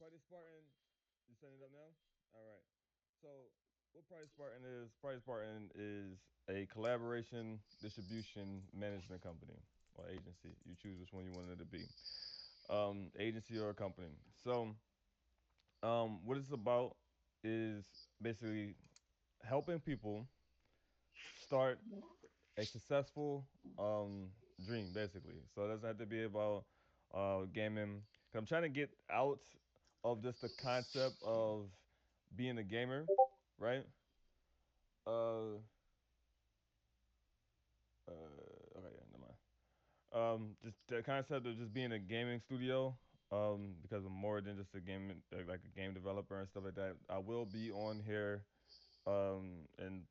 Project Spartan, you setting it up now? All right. So, what Project Spartan is? Project Spartan is a collaboration distribution management company or agency. You choose which one you want it to be. Agency or a company. So, what it's about is basically helping people start a successful dream, basically. So it doesn't have to be about gaming. 'Cause I'm trying to get out of just the concept of being a gamer, right? Uh, okay, yeah, never mind. Just the concept of just being a gaming studio. Because I'm more than just a game, like a game developer and stuff like that. I will be on here, and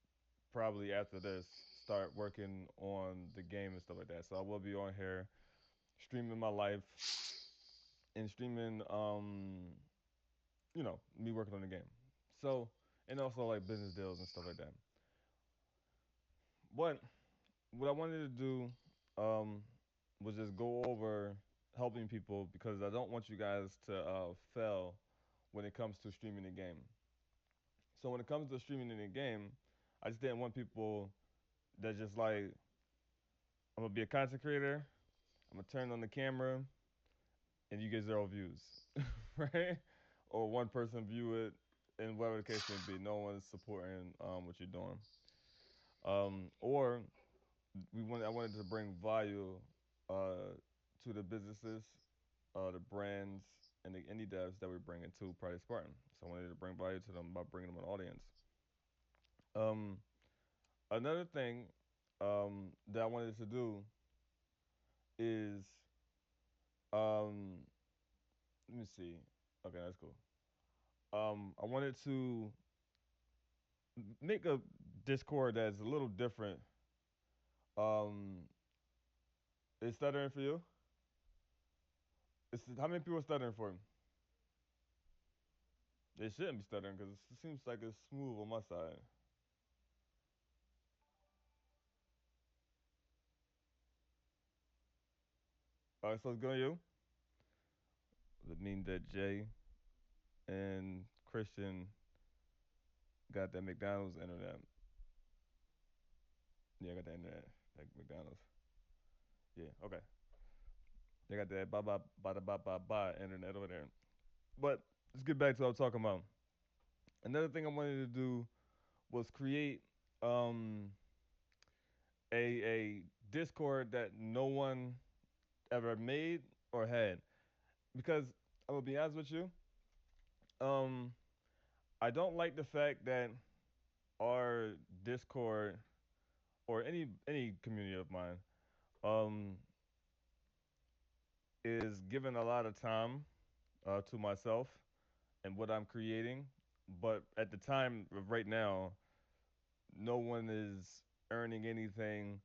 probably after this, start working on the game and stuff like that. So I will be on here streaming my life and streaming me working on the game. So and also like business deals and stuff like that. But what I wanted to do um was just go over helping people because I don't want you guys to fail when it comes to streaming the game. So when it comes to streaming in the game, I just didn't want people that just like I'm gonna be a content creator, I'm gonna turn on the camera and you get zero views, right? Or one person view it, and whatever the case may be, no one's supporting what you're doing. Or I wanted to bring value uh, to the businesses, the brands, and the indie devs that we bring into Project Spartan. So I wanted to bring value to them by bringing them an audience. Um, Another thing that I wanted to do is let me see. Okay, that's cool. I wanted to make a Discord that's a little different. Um, is stuttering for you? How many people are stuttering for him? They shouldn't be stuttering because it seems like it's smooth on my side. All right, so it's good on you. That mean that Jay and Christian got that McDonald's internet. Yeah, I got that internet, like McDonald's. Yeah, okay. They got that ba internet over there. But let's get back to what I'm talking about. Another thing I wanted to do was create um a Discord that no one ever made or had. Because I'm gonna be honest with you, um, I don't like the fact that our Discord or any community of mine um is giving a lot of time to myself and what I'm creating. But at the time of right now, no one is earning anything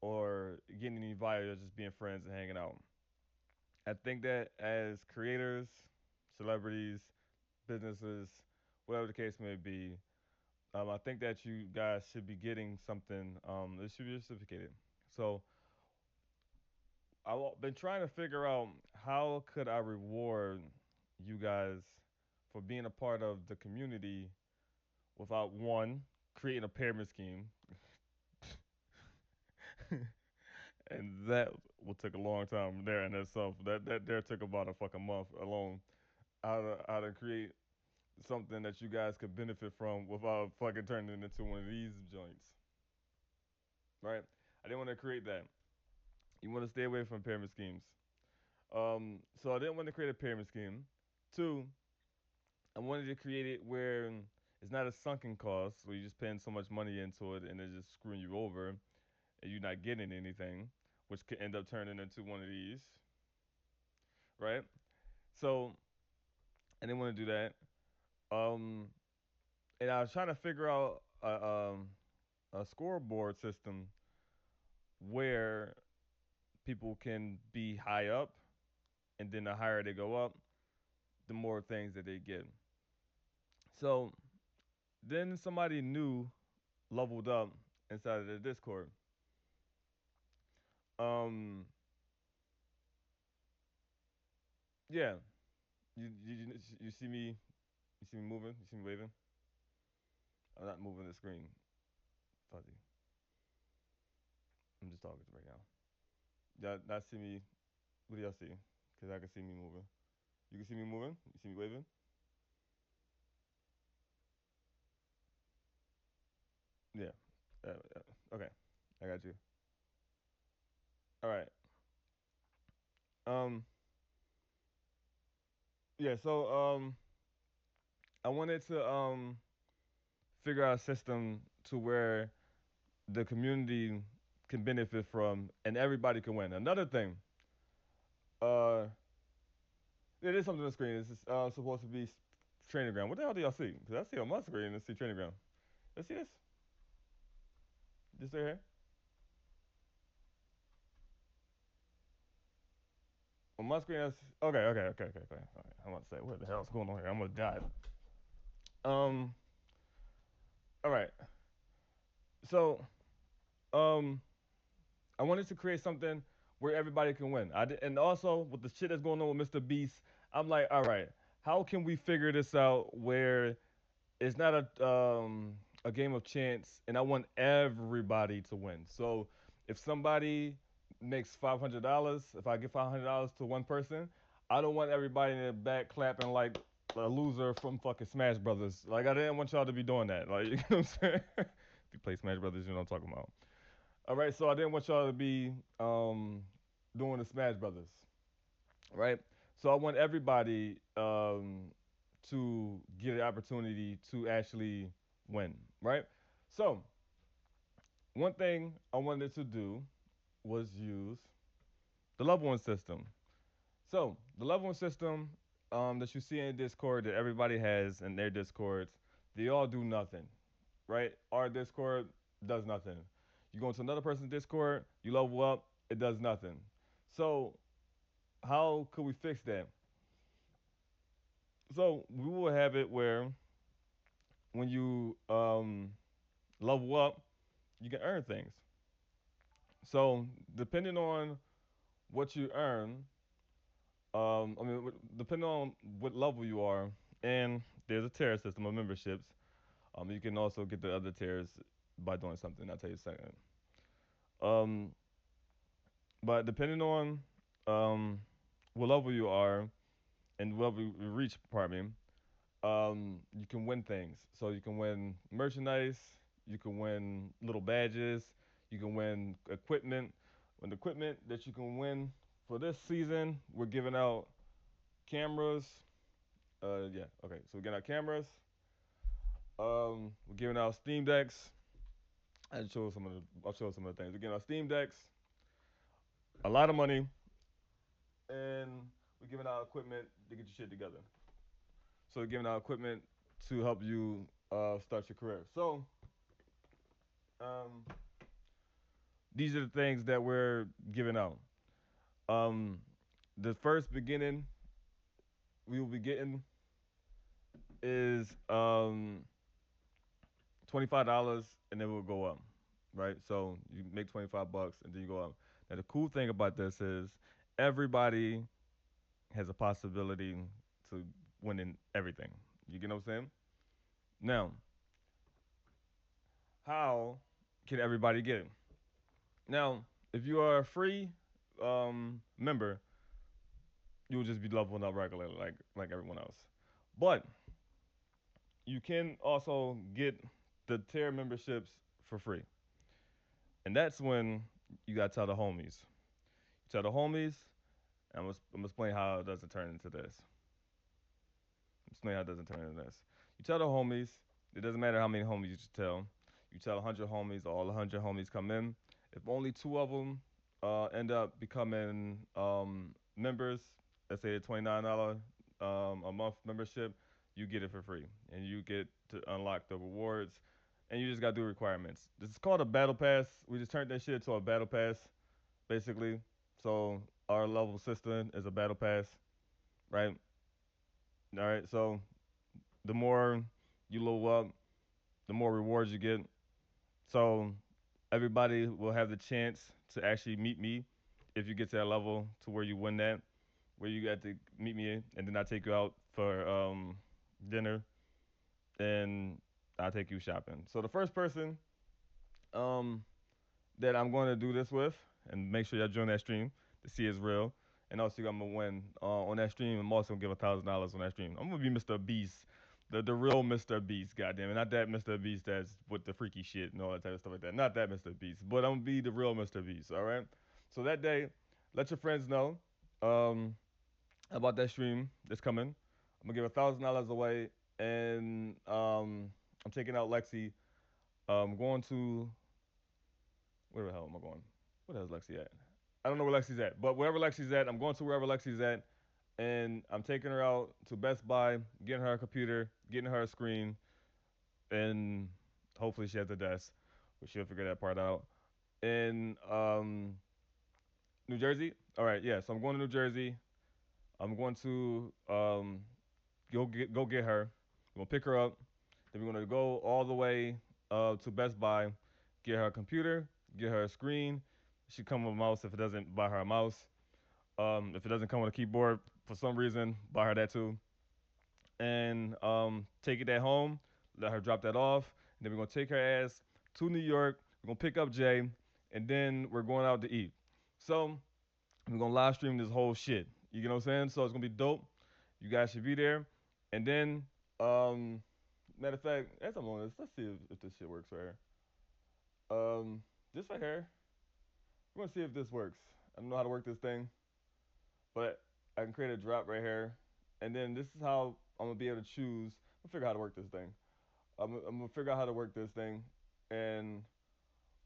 or getting any value just being friends and hanging out. I think that as creators, celebrities, businesses, whatever the case may be, I think that you guys should be getting something. It should be reciprocated. So I've been trying to figure out how could I reward you guys for being a part of the community without one creating a pyramid scheme, and that will take a long time there in itself. That there took about a fucking month alone. How to create something that you guys could benefit from without fucking turning it into one of these joints, right? I didn't want to create that. You want to stay away from pyramid schemes. So I didn't want to create a pyramid scheme. Two, I wanted to create it where it's not a sunken cost, where you're just paying so much money into it and it's just screwing you over and you're not getting anything, which could end up turning into one of these, right? So I didn't want to do that. Um, and I was trying to figure out a scoreboard system where people can be high up, and then the higher they go up, the more things that they get. So then somebody new leveled up inside of the Discord. Um, yeah. You see me? You see me moving? You see me waving? I'm not moving the screen, Fuzzy. I'm just talking right now. Y'all not see me? What do y'all see? Cause I can see me moving. You can see me moving. You see me waving. Yeah. Okay. I got you. All right. Um. Yeah. So I wanted to figure out a system to where the community can benefit from and everybody can win. Another thing, uh, it is something on the screen. It's supposed to be training ground. What the hell do y'all see? Because I see on my screen and see training ground. Let's see this. This right here. On my screen, that's okay. All right. I'm about to say, what the hell's going on here? I'm gonna die. Um. All right. So, um, I wanted to create something where everybody can win. And also with the shit that's going on with Mr. Beast, I'm like, all right, how can we figure this out where it's not a game of chance, and I want everybody to win. So if somebody makes $500, if I give $500 to one person, I don't want everybody in the back clapping like a loser from fucking Smash Brothers. Like I didn't want y'all to be doing that. Like you know what I'm saying? If you play Smash Brothers, you know what I'm talking about. All right, so I didn't want y'all to be doing the Smash Brothers, right? So I want everybody to get an opportunity to actually win, right? So one thing I wanted to do was use the leveling system. So the leveling system that you see in Discord that everybody has in their Discords, they all do nothing, right? Our Discord does nothing. You go into another person's Discord, you level up, it does nothing. So how could we fix that? So we will have it where when you level up, you can earn things. So depending on what you earn, depending on what level you are, and there's a tier system of memberships. You can also get the other tiers by doing something. I'll tell you in a second. Um, but depending on um, what level you are and what level you reach, pardon me, you can win things. So you can win merchandise, you can win little badges, you can win equipment. When the equipment that you can win for this season, we're giving out cameras. Yeah, okay. So we're giving out cameras. We're giving out Steam Decks. I'll show some of the things. We're giving out Steam Decks, a lot of money, and we're giving out equipment to get your shit together. So we're giving out equipment to help you start your career. So um, these are the things that we're giving out. Um, the first beginning we will be getting is $25, and then we'll go up, right? So you make 25 bucks, and then you go up. Now the cool thing about this is everybody has a possibility to winning everything. You get what I'm saying? Now, how can everybody get it? Now, if you are a free member, you'll just be leveling up regularly like everyone else. But you can also get the tier memberships for free. And that's when you gotta tell the homies. You tell the homies, and I'm gonna explain how it doesn't turn into this. Explain how it doesn't turn into this. You tell the homies, it doesn't matter how many homies you tell. You tell 100 homies, all 100 homies come in. If only two of them end up becoming members, let's say a $29 a month membership, you get it for free. And you get to unlock the rewards. And you just got to do requirements. This is called a battle pass. We just turned that shit into a battle pass, basically. So our level system is a battle pass, right? All right. So the more you level up, the more rewards you get. So everybody will have the chance to actually meet me if you get to that level to where you win that. where you got to meet me, and then I take you out for dinner, and I take you shopping. So the first person um, that I'm going to do this with, and make sure y'all join that stream to see it's real. And also, I'm gonna win on that stream. I'm also gonna give $1,000 on that stream. I'm gonna be Mr. Beast, the real Mr. Beast, goddamn it, not that Mr. Beast that's with the freaky shit and all that type of stuff like that. Not that Mr. Beast, but I'm gonna be the real Mr. Beast. All right. So that day, let your friends know um, about that stream that's coming. I'm gonna give $1,000 away, and I'm taking out Lexi. I'm going to where the hell am I going? Where the hell's Lexi at? I don't know where Lexi's at, but wherever Lexi's at, I'm going to wherever Lexi's at, and I'm taking her out to Best Buy, getting her a computer, getting her a screen, and hopefully she has a desk, but she'll figure that part out. In New Jersey, all right, yeah. So I'm going to New Jersey. I'm going to go get her. We're gonna pick her up. Then we're gonna go all the way to Best Buy, get her a computer, get her a screen. She come with a mouse. If it doesn't, buy her a mouse. If it doesn't come with a keyboard for some reason, buy her that too. And take it at home. Let her drop that off. And then we're gonna take her ass to New York. We're gonna pick up Jay, and then we're going out to eat. So we're gonna live stream this whole shit. You know what I'm saying? So it's gonna be dope. You guys should be there. And then, matter of fact, as I'm on this, let's see if this shit works right here. This right here, we're gonna see if this works. I don't know how to work this thing, but I can create a drop right here. And then this is how I'm gonna be able to choose. I'm gonna figure out how to work this thing. I'm gonna figure out how to work this thing, and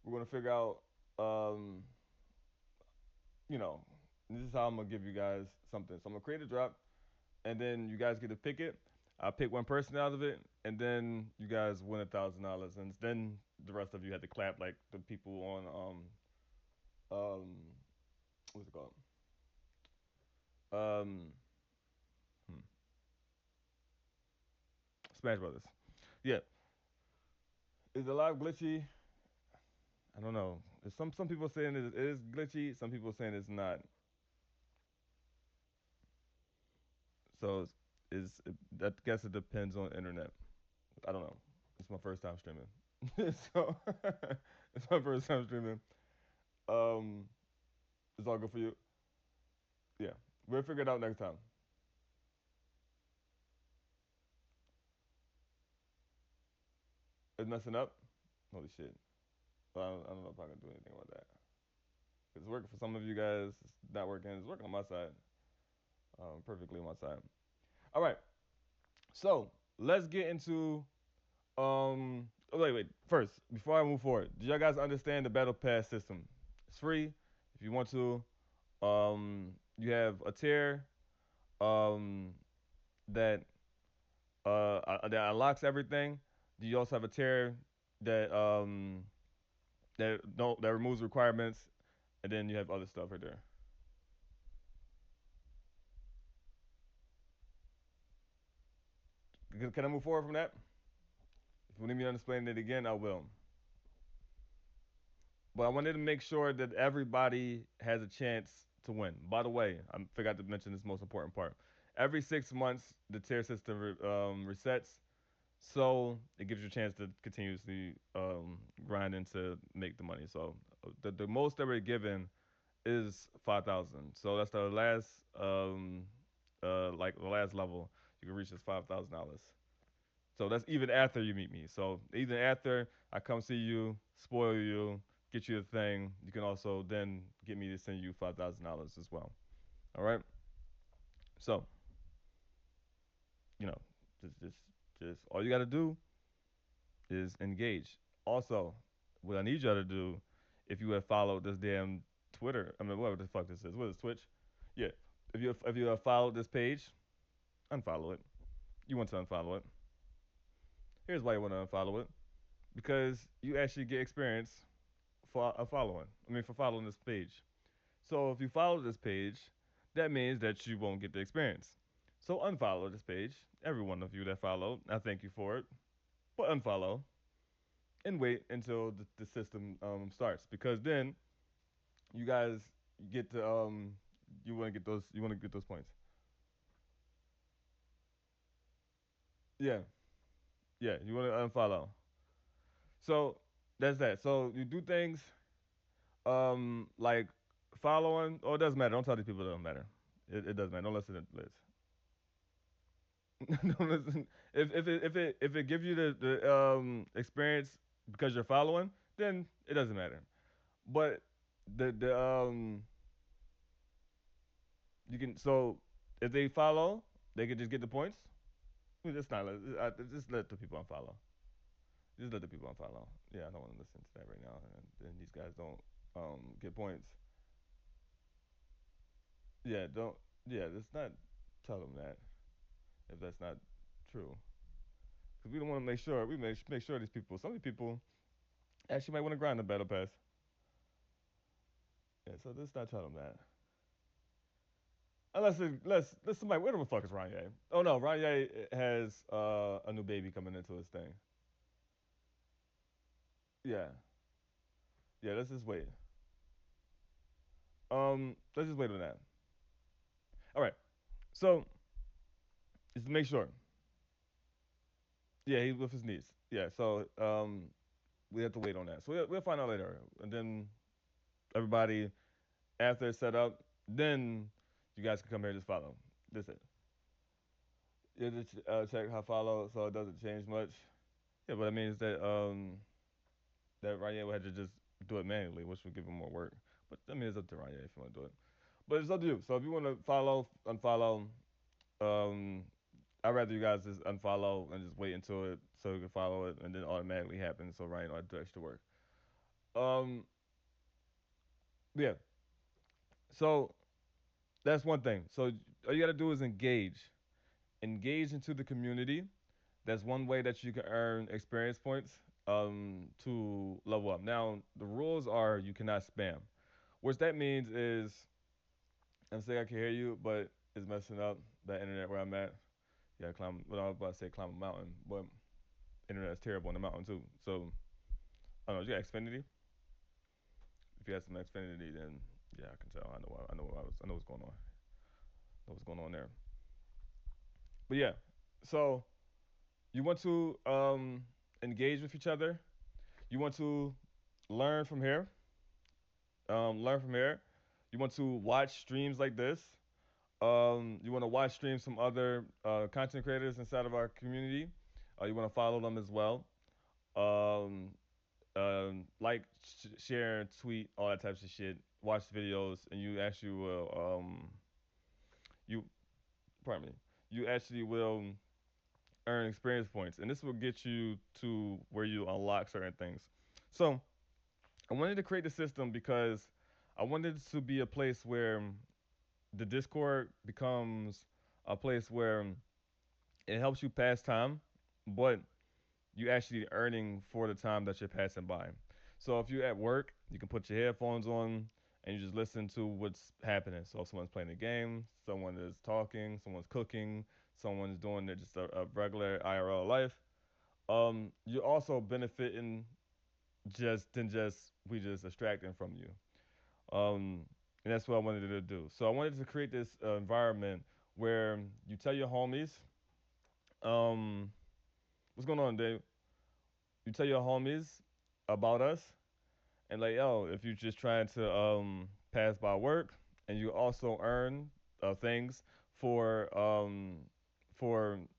we're gonna figure out, um, you know, this is how I'm gonna give you guys something. So I'm gonna create a drop, and then you guys get to pick it. I'll pick one person out of it, and then you guys win $1,000, and then the rest of you had to clap like the people on what's it called? Um, hmm, Smash Brothers. Yeah, is the live glitchy? I don't know. There's some people saying it is glitchy. Some people saying it's not. So I guess it depends on the internet. I don't know. It's my first time streaming, so it's my first time streaming. Um, it's all good for you. Yeah, we'll figure it out next time. It's messing up. Holy shit. Well, I don't know if I can do anything about that. It's working for some of you guys. It's not working. It's working on my side. Perfectly on my side. All right. So let's get into Oh, wait. First, before I move forward, do y'all guys understand the battle pass system? It's free. If you want to, you have a tier um that that unlocks everything. You also have a tier that that removes requirements, and then you have other stuff right there. Can I move forward from that? If you need me to explain it again, I will. But I wanted to make sure that everybody has a chance to win. By the way, I forgot to mention this most important part. Every 6 months, the tier system resets, so it gives you a chance to continuously grind and to make the money. So the most that we're given is 5,000. So that's the last like the last level you can reach is $5,000. So that's even after you meet me. So even after I come see you, spoil you, get you a thing, you can also then get me to send you $5,000 as well. All right. So you know, just all you got to do is engage. Also, what I need y'all to do, if you have followed this damn Twitter, I mean, whatever the fuck this is, what is Twitch? Yeah. If you have followed this page, unfollow it. You want to unfollow it. Here's why you want to unfollow it. Because you actually get experience for following. I mean, for following this page. So if you follow this page, that means that you won't get the experience. So unfollow this page. Every one of you that followed, I thank you for it. But unfollow and wait until the system starts, because then you guys get to you want to get those. You want to get those points. Yeah, yeah. You want to unfollow. So that's that. So you do things like following. Oh, it doesn't matter. Don't tell these people it doesn't matter. It doesn't matter. Don't listen to Liz. Don't listen. If it gives you the experience because you're following, then it doesn't matter. But the you can so if they follow, they can just get the points. Just not just let the people unfollow. Just let the people unfollow. Yeah, I don't want to listen to that right now. And then these guys don't get points. Yeah, don't. Yeah, let's not tell them that if that's not true. Because we don't want to make sure make sure these people. Some of these people actually might want to grind the battle pass. Yeah, so let's not tell them that. Unless somebody, where the fuck is Ranye? Oh no, Ranye has a new baby coming into his thing. Yeah, yeah. Let's just wait. Let's just wait on that. All right. So just to make sure. Yeah, he's with his niece. Yeah. So we have to wait on that. So we'll find out later, and then everybody after it's set up, then you guys can come here and just follow. That's it. You just check how follow, so it doesn't change much. Yeah, but it means that Ranye would have to just do it manually, which would give him more work. But I mean, it's up to Ranye if you want to do it. But it's up to you. So if you want to follow, unfollow, um, I'd rather you guys just unfollow and just wait until it so you can follow it and then automatically happen. So Ryan don't have to do extra work. Um, yeah. So that's one thing. So all you got to do is engage into the community. That's one way that you can earn experience points to level up. Now the rules are you cannot spam. What that means is I'm saying I can hear you, but it's messing up the internet where I'm at. Yeah, climb. Well, I was about to say climb a mountain, but internet is terrible on the mountain too. So I don't know. You got Xfinity. If you have some Xfinity, then yeah, I can tell. I know what's going on. I know what's going on there. But yeah, so you want to engage with each other. You want to learn from here. Learn from here. You want to watch streams like this. You want to watch streams from other content creators inside of our community. You want to follow them as well. Um, like, share, tweet, all that types of shit. Watch videos, and you actually will you pardon me. You actually will earn experience points, and this will get you to where you unlock certain things. So I wanted to create the system because I wanted it to be a place where the Discord becomes a place where it helps you pass time, but you actually earning for the time that you're passing by. So if you're at work, you can put your headphones on and you just listen to what's happening. So if someone's playing a game, someone is talking, someone's cooking, someone's doing their just a regular IRL life. You're also benefiting just we just extracting from you. Um, and that's what I wanted to do. So I wanted to create this environment where you tell your homies, um, what's going on, Dave? You tell your homies about us, and like, yo, if you're just trying to pass by work, and you also earn things for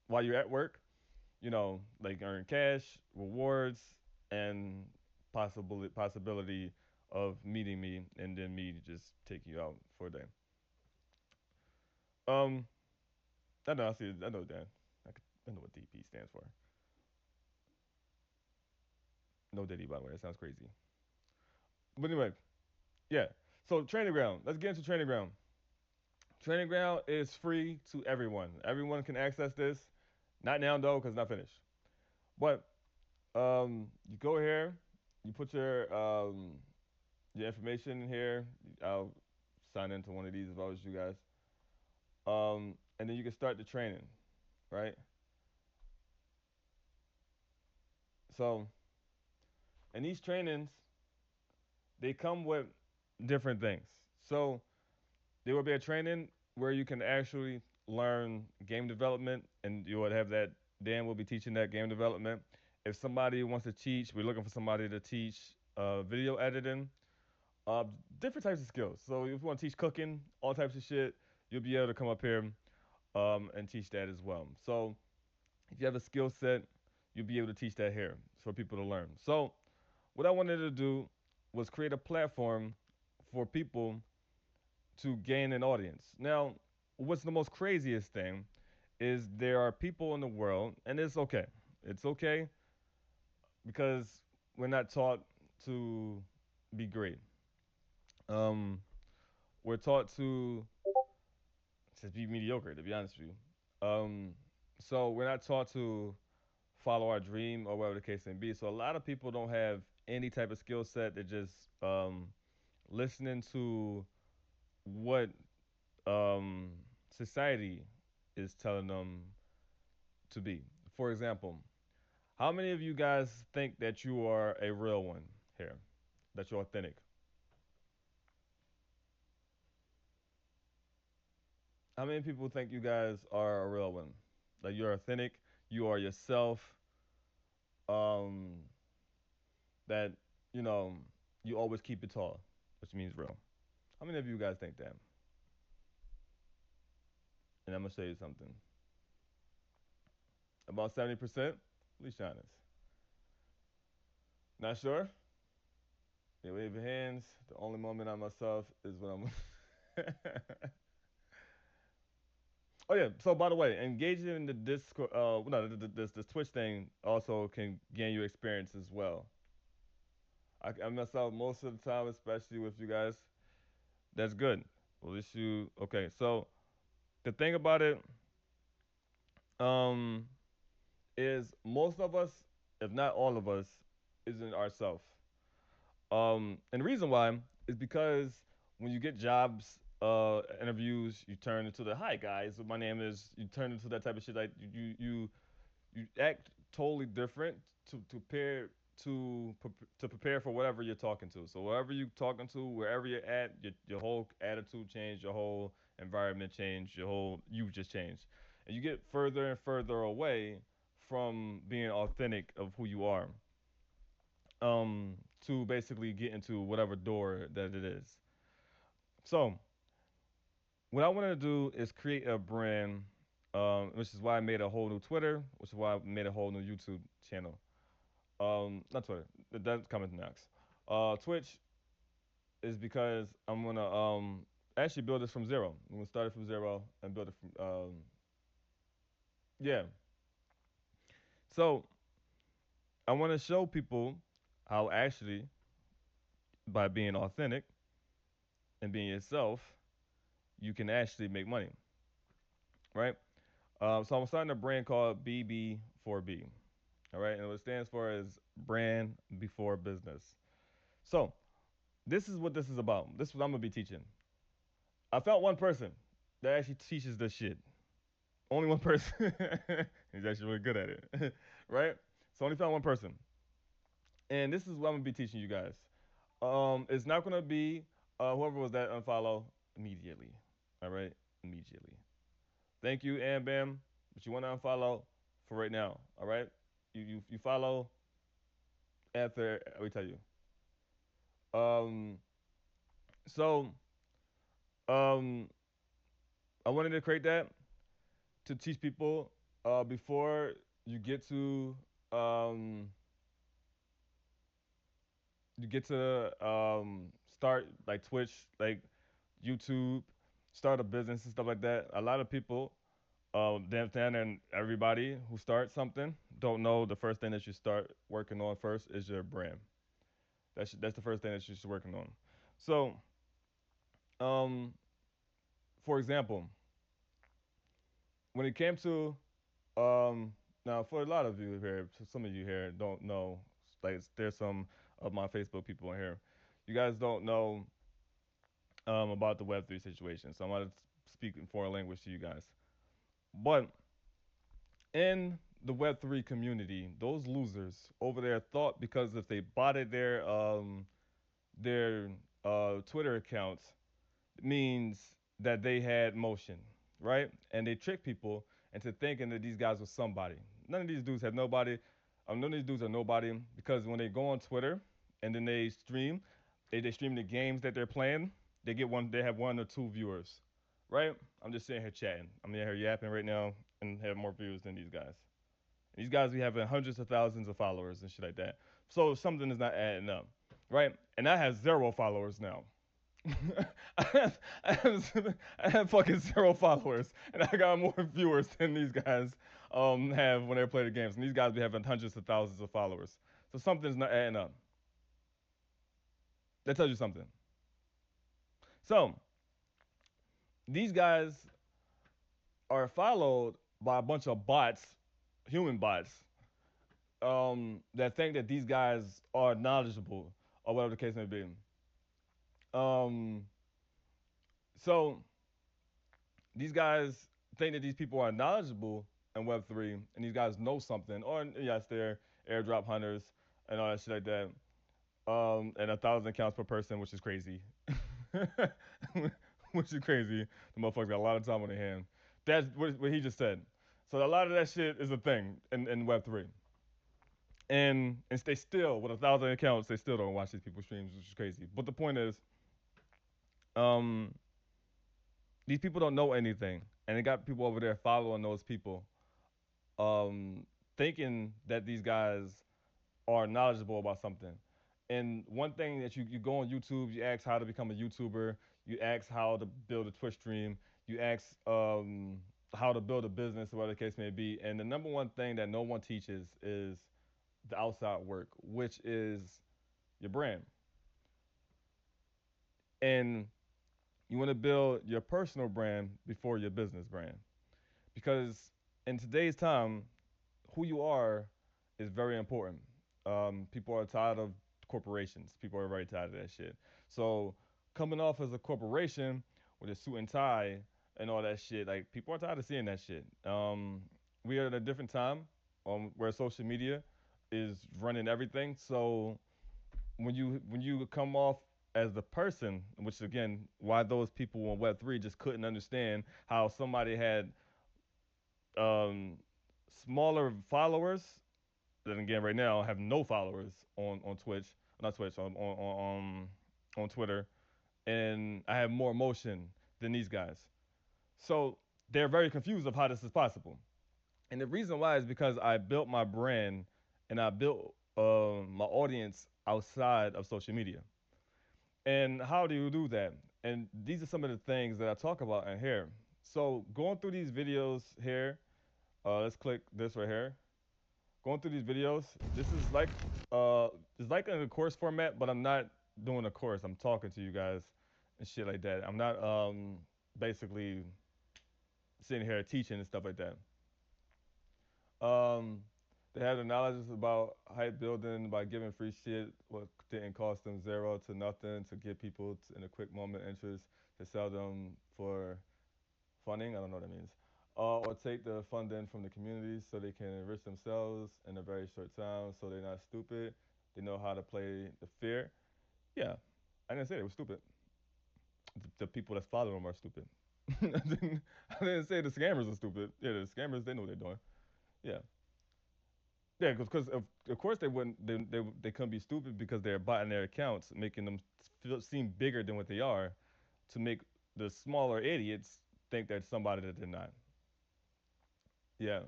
while you're at work, like earn cash, rewards, and possibility of meeting me, and then me just taking you out for a day. Um, I know, I see, I know that. I know what DP stands for. No Diddy, by the way. That sounds crazy. But anyway, yeah. So training ground. Let's get into training ground. Training ground is free to everyone. Everyone can access this. Not now though, because it's not finished. But you go here, you put your information in here. I'll sign into one of these if I was you guys. And then you can start the training, right? So, and these trainings, they come with different things. So There will be a training where you can actually learn game development, and you would have that. Dan will be teaching that game development. If somebody wants to teach, we're looking for somebody to teach video editing, uh, different types of skills. So if you want to teach cooking, all types of shit, you'll be able to come up here and teach that as well. So if you have a skill set, you'll be able to teach that here for people to learn. So what I wanted to do was create a platform for people to gain an audience. Now, what's the most craziest thing is there are people in the world, and it's okay. It's okay because we're not taught to be great. Um, we're taught to just be mediocre, to be honest with you. So we're not taught to follow our dream or whatever the case may be. So a lot of people don't have any type of skill set. They're just listening to what um, society is telling them to be. For example, how many of you guys think that you are a real one here? That you're authentic? How many people think you guys are a real one? Like you're authentic, you are yourself, um, that, you know, you always keep it tall, which means real. How many of you guys think that? And I'm going to show you something. About 70%? At least honest. Not sure? Yeah, wave your hands. The only moment I'm myself is when I'm. Oh yeah. So by the way, engaging in the Discord, no, this Twitch thing also can gain you experience as well. I mess out most of the time, especially with you guys. That's good. Well, at least you okay. So the thing about it, um, is most of us, if not all of us, isn't ourself. And the reason why is because when you get jobs, interviews, you turn into the hi guys. My name is. You turn into that type of shit. Like you act totally different to prepare to prepare for whatever you're talking to. So wherever you're talking to, wherever you're at, your whole attitude change, your whole environment change, your whole you just change, and you get further and further away from being authentic of who you are, um, to basically get into whatever door that it is. So what I want to do is create a brand, which is why I made a whole new Twitter, which is why I made a whole new YouTube channel. Not Twitter. That's coming next. Twitch is because I'm gonna actually build this from zero. I'm gonna start it from zero and build it from yeah. So I want to show people how actually by being authentic and being yourself, you can actually make money, right? So I'm starting a brand called BB4B. All right, and what it stands for is brand before business. So this is what this is about. This is what I'm gonna be teaching. I found one person that actually teaches this shit. Only one person. He's actually really good at it, right? So I only found one person, and this is what I'm gonna be teaching you guys. It's not gonna be whoever was that unfollow immediately. All right, immediately. Thank you, and Bam. But you want to unfollow for right now. All right, you follow after we tell you. Um, so um, I wanted to create that to teach people before you get to um, start like Twitch, like YouTube, start a business and stuff like that. A lot of people, Dan and everybody who starts something don't know the first thing that you start working on first is your brand. That's the first thing that you should working on. So, um, for example, when it came to now for a lot of you here, some of you here don't know, like there's some of my Facebook people in here. You guys don't know about the Web3 situation, so I'm going to speak in foreign language to you guys. But in the Web3 community, those losers over there thought because if they botted their Twitter accounts, it means that they had motion, right? And they tricked people into thinking that these guys were somebody. None of these dudes have nobody. None of these dudes are nobody because when they go on Twitter and then they stream, they stream the games that they're playing. They get one. They have one or two viewers, right? I'm just sitting here chatting. I'm in here yapping right now and have more views than these guys. These guys be having hundreds of thousands of followers and shit like that. So something is not adding up, right? And I have 0 followers now. I have fucking 0 followers, and I got more viewers than these guys have when they play the games. And these guys be having hundreds of thousands of followers. So something's not adding up. That tells you something. So these guys are followed by a bunch of bots, human bots, that think that these guys are knowledgeable or whatever the case may be. Um, so these guys think that these people are knowledgeable in Web3, and these guys know something, or yes, they're airdrop hunters and all that shit like that. And 1,000 accounts per person, which is crazy. Which is crazy. The motherfuckers got a lot of time on their hand. That's what he just said. So a lot of that shit is a thing in Web3. And they still, with 1,000 accounts, they still don't watch these people's streams, which is crazy. But the point is, um, these people don't know anything, and they got people over there following those people, um, thinking that these guys are knowledgeable about something. And one thing that you go on YouTube, you ask how to become a YouTuber, you ask how to build a Twitch stream, you ask how to build a business, whatever the case may be. And the number one thing that no one teaches is the outside work, which is your brand. And you want to build your personal brand before your business brand. Because in today's time, who you are is very important. People are tired of corporations. People are very tired of that shit. So coming off as a corporation with a suit and tie and all that shit, like people are tired of seeing that shit. We are at a different time where social media is running everything. So when you come off as the person, which again, why those people on Web3 just couldn't understand how somebody had um, smaller followers. Then again, right now I have no followers on Twitch, not Twitch, on Twitter, and I have more emotion than these guys. So they're very confused of how this is possible. And the reason why is because I built my brand and I built my audience outside of social media. And how do you do that? And these are some of the things that I talk about in here. So going through these videos here, let's click this right here. Going through these videos, this is like it's like in a course format, but I'm not doing a course. I'm talking to you guys and shit like that. I'm not basically sitting here teaching and stuff like that. Um, they have the knowledge about hype building by giving free shit what didn't cost them zero to nothing to get people in a quick moment interest to sell them for funding. I don't know what that means. Or take the funding from the community so they can enrich themselves in a very short time so they're not stupid. They know how to play the fear. Yeah, I didn't say they were stupid. The people that's following them are stupid. I didn't say the scammers are stupid. Yeah, the scammers, they know what they're doing. Yeah. Yeah, because of course they wouldn't they couldn't be stupid because they're buying their accounts, making them seem bigger than what they are, to make the smaller idiots think they're somebody that they're not. Yeah.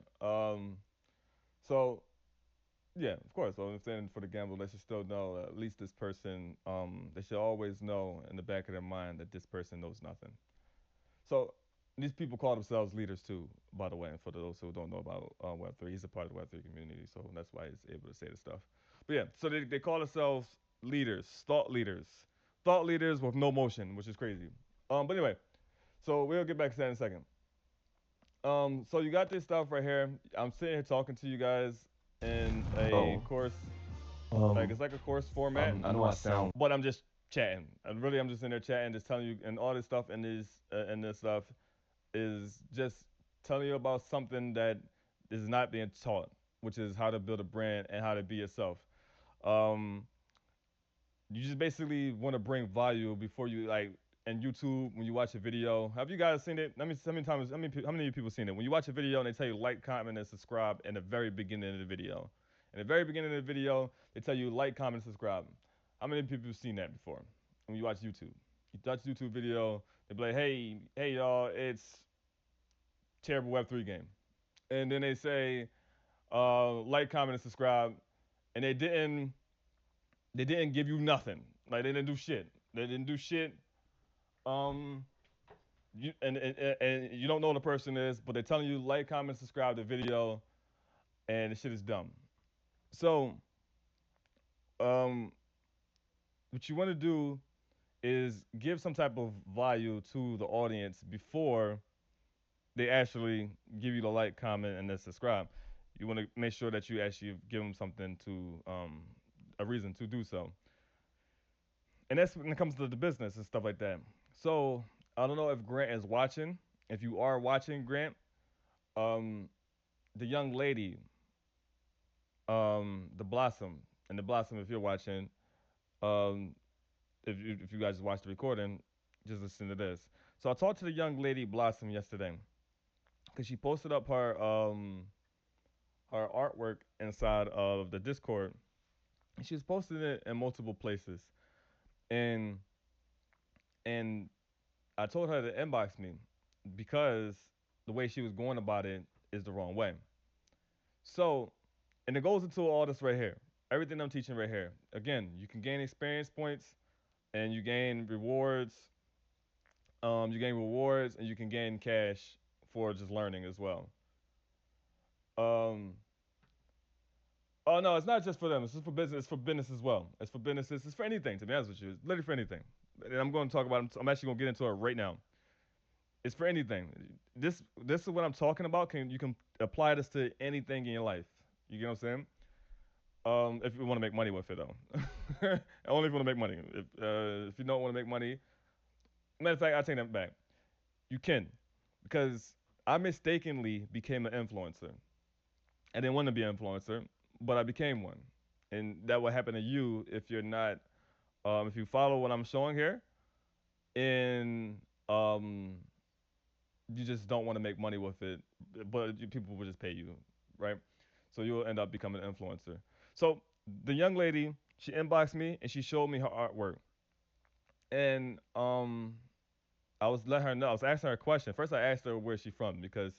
So yeah, of course. So I'm saying for the gamble, they should still know at least this person. They should always know in the back of their mind that this person knows nothing. So these people call themselves leaders too, by the way. And for those who don't know about Web3, he's a part of the Web3 community, so that's why he's able to say this stuff. But yeah, so they call themselves leaders, thought leaders with no motion, which is crazy. But anyway, so we'll get back to that in a second. So you got this stuff right here. I'm sitting here talking to you guys in a Oh, course, like um, it's like a course format, I know I sound. but I'm just chatting. And really, I'm just in there chatting, just telling you, and all this stuff and this stuff is just telling you about something that is not being taught, which is how to build a brand and how to be yourself. Um, you just basically want to bring value before you like. and YouTube when you watch a video. Have you guys seen it? Let me. How many times? How many people seen it? When you watch a video and they tell you like, comment, and subscribe in the very beginning of the video. In the very beginning of the video, they tell you like, comment, subscribe. How many people have seen that before? When you watch YouTube, you watch a YouTube video, they be like, hey y'all, it's terrible Web3 game, and then they say like, comment, and subscribe, and they didn't give you nothing. Like they didn't do shit. They didn't do shit. Um, and you don't know who the person is, but they're telling you like, comment, subscribe to the video, and the shit is dumb. So, um, what you want to do is give some type of value to the audience before they actually give you the like, comment, and then subscribe. You want to make sure that you actually give them something to a reason to do so, and that's when it comes to the business and stuff like that. So I don't know if Grant is watching. If you are watching, Grant, um, the young lady, the Blossom, and the Blossom, if you're watching, um, if you guys watch the recording, just listen to this. So I talked to the young lady Blossom yesterday because she posted up her artwork inside of the Discord, and she's posting it in multiple places. And and I told her to inbox me because the way she was going about it is the wrong way. So, and it goes into all this right here. Everything I'm teaching right here. Again, you can gain experience points and you gain rewards. You gain rewards and you can gain cash for just learning as well. Um, oh no, it's not just for them. It's just for business. It's for business as well. It's for businesses. It's for anything. To be honest with you, it's literally for anything. And I'm going to talk about. I'm actually going to get into it right now. It's for anything. This is what I'm talking about. You can apply this to anything in your life. You get what I'm saying? If you want to make money with it though, only if you want to make money. If you don't want to make money, matter of fact, I take that back. You can, because I mistakenly became an influencer. I didn't want to be an influencer, but I became one, and that will happen to you if you're not. If you follow what I'm showing here, and you just don't want to make money with it, but people will just pay you, right? So you'll end up becoming an influencer. So the young lady, she inboxed me and she showed me her artwork, and I was letting her know. I was asking her a question. First, I asked her where she's from because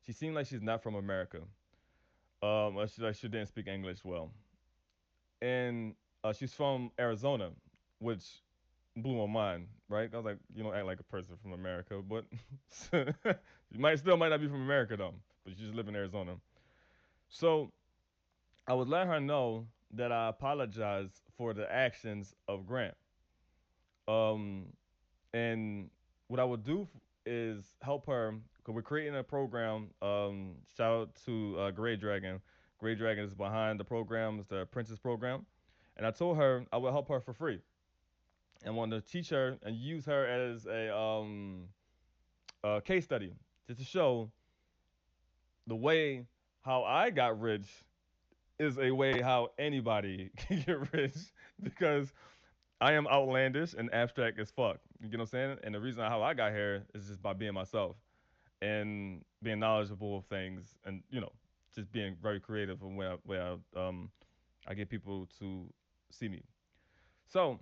she seemed like she's not from America. She didn't speak English well, and she's from Arizona, which blew my mind. Right? I was like, you don't act like a person from America, but you might not be from America though, but you just live in Arizona. So I would let her know that I apologize for the actions of Grant. Um, and what I would do is help her because we're creating a program. Shout out to Gray Dragon. Gray Dragon is behind the program. It's the Apprentice program. And I told her I would help her for free and wanted to teach her and use her as a case study just to show the way how I got rich is a way how anybody can get rich because I am outlandish and abstract as fuck. You get what I'm saying? And the reason how I got here is just by being myself and being knowledgeable of things and just being very creative in where I get people to see me. So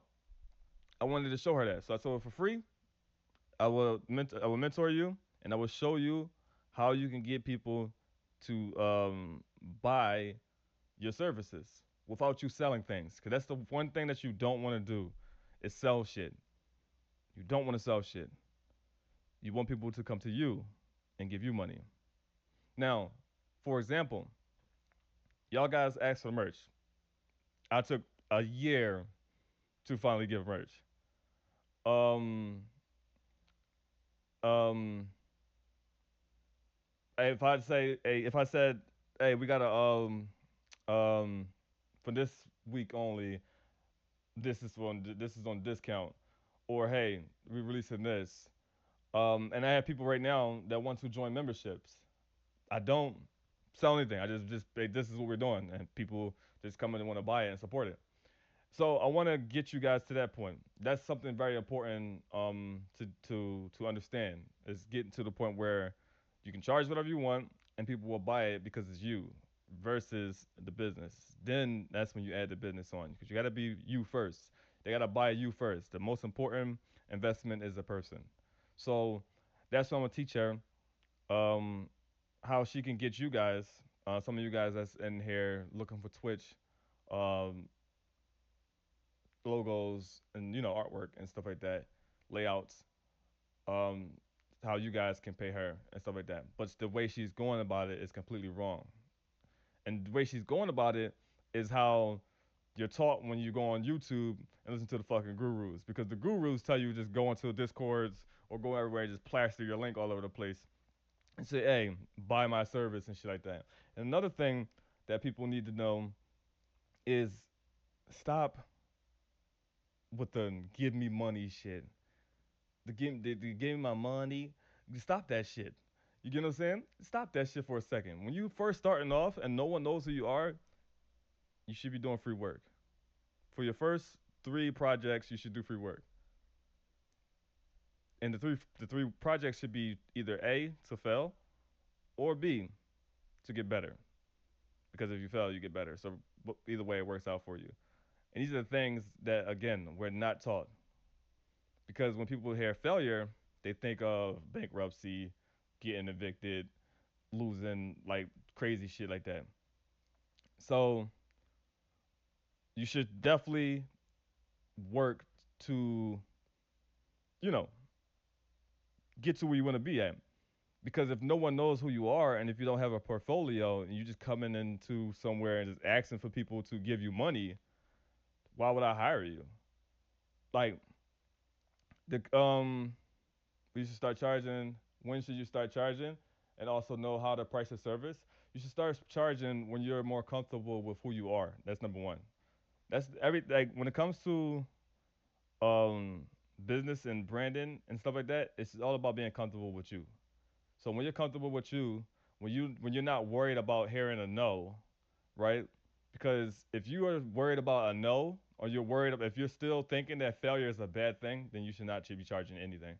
I wanted to show her that. So I told her for free, I will mentor you and I will show you how you can get people to buy your services without you selling things. Because that's the one thing that you don't want to do is sell shit. You don't want to sell shit. You want people to come to you and give you money. Now, for example, y'all guys asked for merch. I took a year to finally give merch. Um, um, if I said, hey, we got um, for this week only, this is on discount, or hey, we releasing this. And I have people right now that want to join memberships. I don't sell anything. I just hey, this is what we're doing, and people just come in and want to buy it and support it. So I want to get you guys to that point. That's something very important to understand. Is getting to the point where you can charge whatever you want and people will buy it because it's you versus the business. Then that's when you add the business on because you got to be you first. They got to buy you first. The most important investment is a person. So that's what I'm gonna teach her. Um, how she can get you guys. Some of you guys that's in here looking for Twitch. Um, logos and artwork and stuff like that, layouts, um, how you guys can pay her and stuff like that. But the way she's going about it is completely wrong. And the way she's going about it is how you're taught when you go on YouTube and listen to the fucking gurus, because the gurus tell you just go into Discords or go everywhere and just plaster your link all over the place and say, hey, buy my service and shit like that. And another thing that people need to know is stop with the give me money shit. The give me my money. Stop that shit. You get what I'm saying? Stop that shit for a second. When you first starting off and no one knows who you are, you should be doing free work. For your first three projects, you should do free work. And the three projects should be either A to fail or B to get better. Because if you fail, you get better. So either way, it works out for you. And these are the things that again we're not taught. Because when people hear failure, they think of bankruptcy, getting evicted, losing like crazy shit like that. So you should definitely work to, you know, get to where you want to be at. Because if no one knows who you are and if you don't have a portfolio and you just coming into somewhere and just asking for people to give you money, why would I hire you? Like the you should start charging. When should you start charging? And also know how to price a service. You should start charging when you're more comfortable with who you are. That's number one. That's every like when it comes to um business and branding and stuff like that. It's all about being comfortable with you. So when you're comfortable with you, when you're not worried about hearing a no, right? Because if you are worried about a no, or you're worried if you're still thinking that failure is a bad thing, then you should not be charging anything.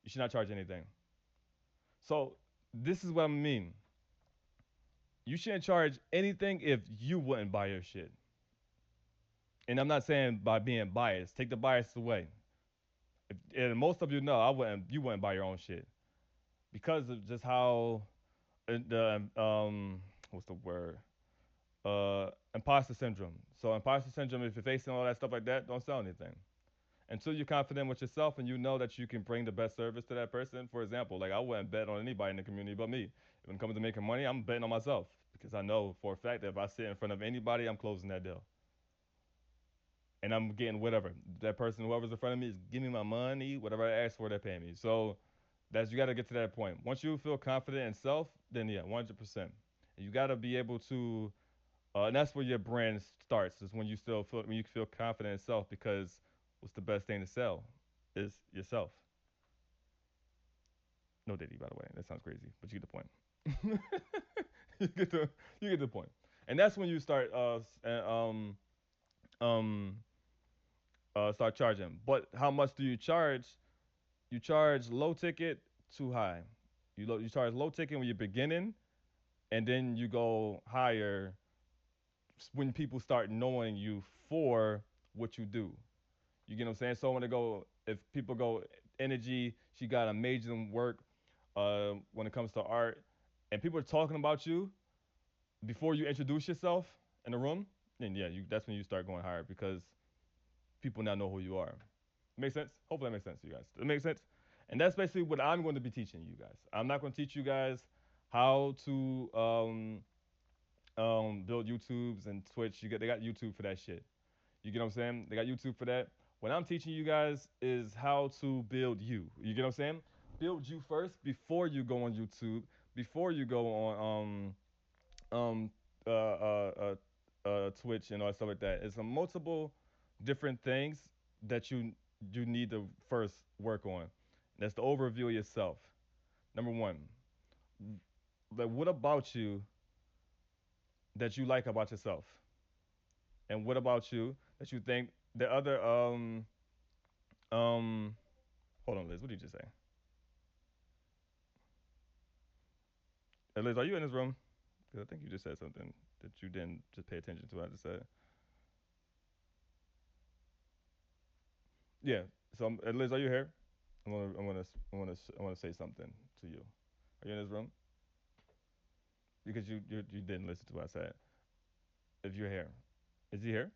You should not charge anything. So this is what I mean. You shouldn't charge anything if you wouldn't buy your shit. And I'm not saying by being biased. Take the bias away. And most of you know you wouldn't buy your own shit because of just how the what's the word? Imposter syndrome. So imposter syndrome, if you're facing all that stuff like that, don't sell anything until you're confident with yourself and you know that you can bring the best service to that person. For example, like I wouldn't bet on anybody in the community but me. When it comes to making money, I'm betting on myself because I know for a fact that if I sit in front of anybody, I'm closing that deal. And I'm getting whatever. That person, whoever's in front of me, is giving me my money, whatever I ask for, they're paying me. So that's you got to get to that point. Once you feel confident in self, then yeah, 100%. And you got to be able to, and that's where your brand starts. Is when you feel confident in self because what's the best thing to sell is yourself. No Diddy, by the way. That sounds crazy, but you get the point. you get the you get the point. And that's when you start um start charging. But how much do you charge? You charge low ticket, too high. You charge low ticket when you're beginning, and then you go higher when people start knowing you for what you do. You get what I'm saying? So when they go, if people go, energy, she got amazing work when it comes to art, and people are talking about you before you introduce yourself in the room, then yeah, that's when you start going higher because people now know who you are. Make sense? Hopefully that makes sense to you guys. Does it make sense? And that's basically what I'm going to be teaching you guys. I'm not going to teach you guys how to build YouTubes and Twitch. They got YouTube for that shit. You get what I'm saying? They got YouTube for that. What I'm teaching you guys is how to build you. You get what I'm saying? Build you first before you go on YouTube, before you go on um uh uh Twitch and all stuff like that. It's a multiple different things that you need to first work on. That's the overview of yourself. Number one, like what about you that you like about yourself? And what about you that you think the other um hold on, Liz, what did you just say? Liz, are you in this room? Because I think you just said something that you didn't just pay attention to. I just said, yeah. So, Liz, are you here? I want to say something to you. Are you in this room? Because you didn't listen to what I said. If you're here, is he here?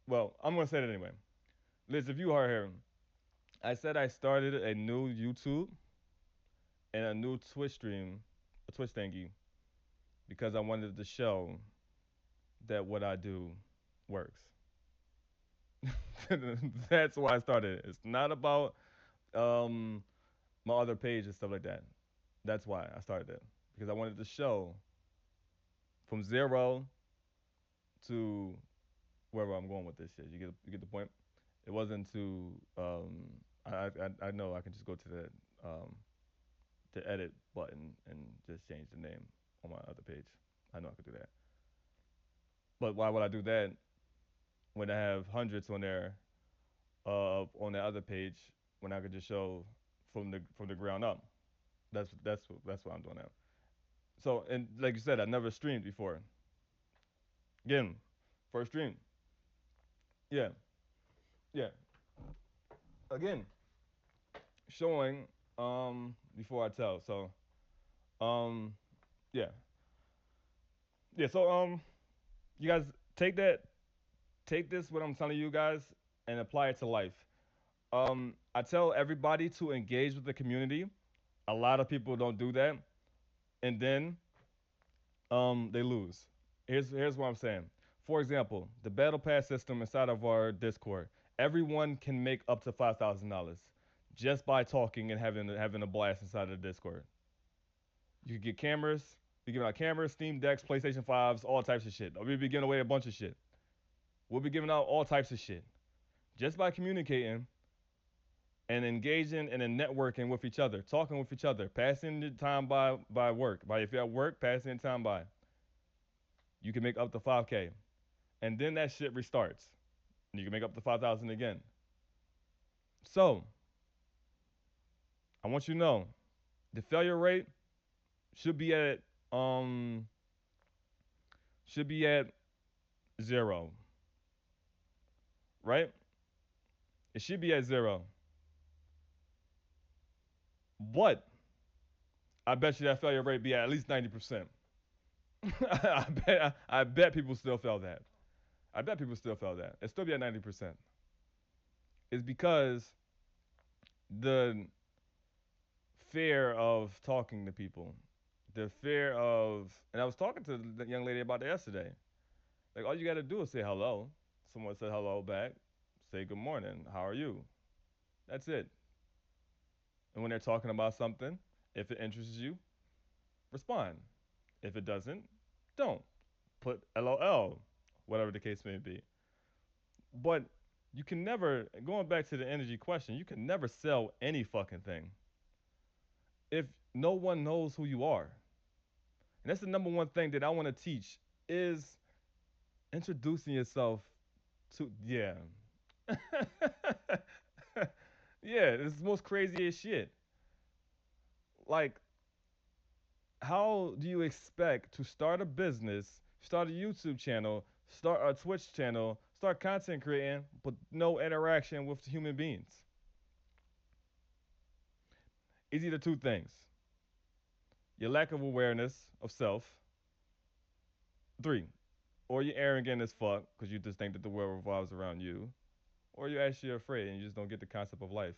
Well, I'm gonna say it anyway. Liz, if you are here, I said I started a new YouTube and a new Twitch stream, a Twitch thingy, because I wanted to show that what I do works. That's why I started it. It's not about um, my other page and stuff like that. That's why I started it because I wanted to show from zero to wherever I'm going with this shit. You get the point. It wasn't to I know I can just go to the edit button and just change the name on my other page. I know I could do that. But why would I do that when I have hundreds on there on the other page when I could just show from the ground up? That's what I'm doing now. So and like you said, I never streamed before. Again, first stream. Yeah, yeah. Again, showing before I tell. So um yeah, yeah. So you guys take that, take this what I'm telling you guys and apply it to life. I tell everybody to engage with the community. A lot of people don't do that, and then they lose. Here's what I'm saying. For example, the battle pass system inside of our Discord, everyone can make up to $5,000 just by talking and having a blast inside of the Discord. You can get cameras. We give out cameras, Steam Decks, PlayStation 5s, all types of shit. We'll be giving away a bunch of shit. We'll be giving out all types of shit just by communicating and engaging and then networking with each other, talking with each other, passing the time by work. By if you're at work, passing the time by. You can make up to 5K. And then that shit restarts. And you can make up to 5,000 again. So, I want you to know the failure rate should be at um should be at 0, right? It should be at 0. But I bet you that failure rate be at least 90%. I bet people still fail that. I bet people still fail that. It still be at 90%. It's because the fear of talking to people, the fear of, and I was talking to the young lady about it yesterday. Like all you got to do is say hello. Someone said hello back. Say good morning. How are you? That's it. And when they're talking about something, if it interests you, respond. If it doesn't, don't. Put LOL, whatever the case may be. But you can never, going back to the energy question, you can never sell any fucking thing if no one knows who you are. And that's the number one thing that I want to teach is introducing yourself to, yeah. Yeah, it's the most craziest shit. Like, how do you expect to start a business, start a YouTube channel, start a Twitch channel, start content creating, but no interaction with human beings? It's either two things: your lack of awareness of self, 3, or you're arrogant as fuck because you just think that the world revolves around you, or you're actually afraid and you just don't get the concept of life.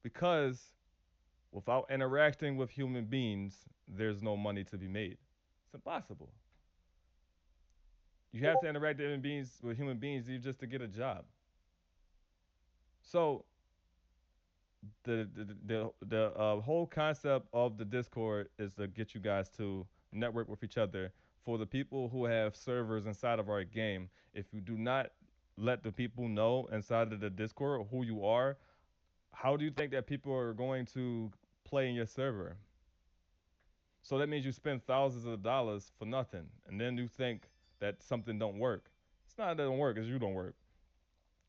Because without interacting with human beings, there's no money to be made. It's impossible. You have to interact with human beings even just to get a job. So the whole concept of the Discord is to get you guys to network with each other. For the people who have servers inside of our game, if you do not let the people know inside of the Discord who you are, how do you think that people are going to play in your server? So that means you spend thousands of dollars for nothing, and then you think that something don't work. It's not that it don't work, it's you don't work.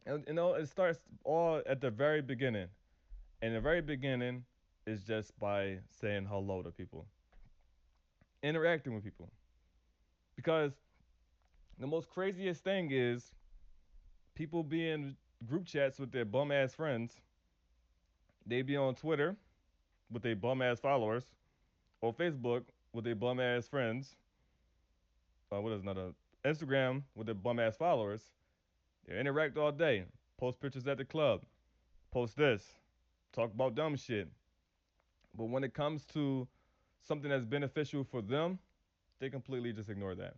And it starts all at the very beginning. And the very beginning is just by saying hello to people, interacting with people. Because the most craziest thing is people be in group chats with their bum ass friends. They be on Twitter with their bum ass followers, or Facebook with their bum ass friends. What is another? Instagram with their bum ass followers. They interact all day, post pictures at the club, post this, talk about dumb shit. But when it comes to something that's beneficial for them, they completely just ignore that.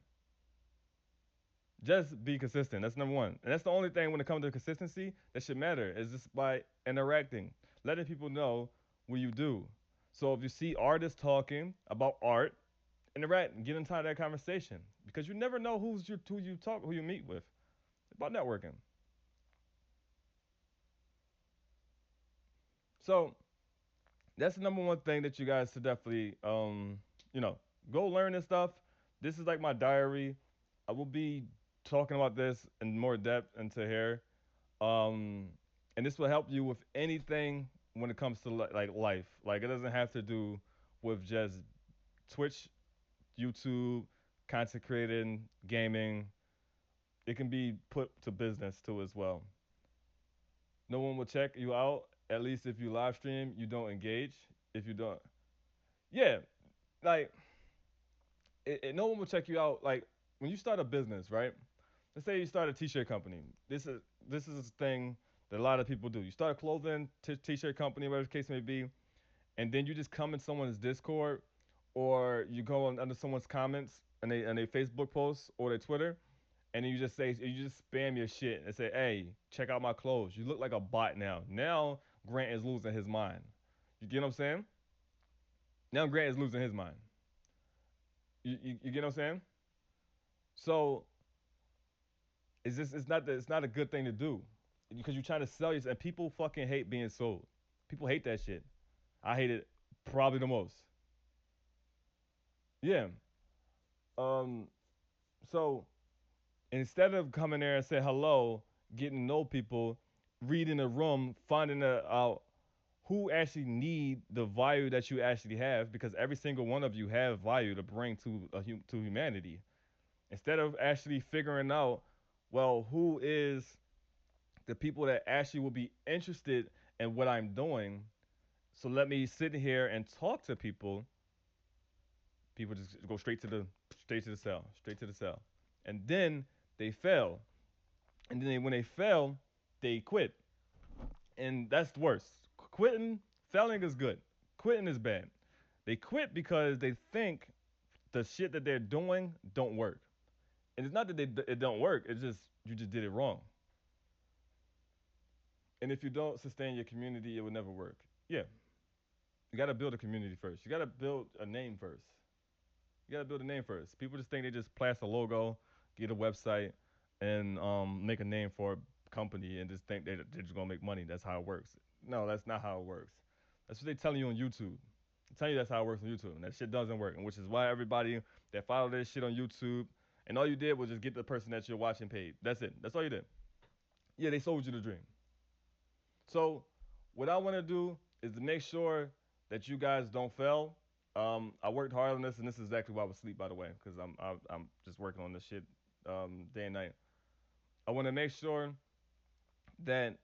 Just be consistent. That's number one. And that's the only thing when it comes to consistency that should matter is just by interacting, letting people know what you do. So if you see artists talking about art, interact and get inside that conversation because you never know who you meet with. It's about networking. So that's the number one thing that you guys should definitely you know go learn this stuff. This is like my diary. I will be talking about this in more depth into here, um, and this will help you with anything when it comes to like life. Like it doesn't have to do with just Twitch, YouTube, content creating, gaming. It can be put to business too as well. No one will check you out. At least if you live stream, you don't engage. If you don't, yeah, like no one will check you out. Like when you start a business, right? Let's say you start a t-shirt company. This is a thing that a lot of people do. You start a clothing t-shirt company, whatever the case may be, and then you just come in someone's Discord, or you go on under someone's comments and they Facebook posts or their Twitter, and then you just spam your shit and say, hey, check out my clothes. You look like a bot now. Now Grant is losing his mind. You get what I'm saying? Now Grant is losing his mind. You get what I'm saying? So it's not a good thing to do because you're trying to sell yourself and people fucking hate being sold. People hate that shit. I hate it probably the most. Yeah. Um. So instead of coming there and say hello, getting to know people, reading the room, finding out who actually need the value that you actually have, because every single one of you have value to bring to humanity. Instead of actually figuring out, well, who is the people that actually will be interested in what I'm doing. So let me sit here and talk to people. People just go straight to the cell, straight to the cell, and then they fail. And then when they fail, they quit, and that's the worst. Quitting, failing is good. Quitting is bad. They quit because they think the shit that they're doing don't work, and it's not that it don't work. It's just you just did it wrong. And if you don't sustain your community, it will never work. Yeah, you got to build a community first. You got to build a name first. You got to build a name first. People just think they just plaster a logo, get a website, and make a name for a company and just think they're just going to make money. That's how it works. No, that's not how it works. That's what they telling you on YouTube. They tell you that's how it works on YouTube. And that shit doesn't work. And which is why everybody that follow this shit on YouTube, and all you did was just get the person that you're watching paid. That's it. That's all you did. Yeah, they sold you the dream. So what I want to do is to make sure that you guys don't fail. I worked hard on this, and this is exactly why I was asleep, by the way, because I'm just working on this shit day and night. I want to make sure that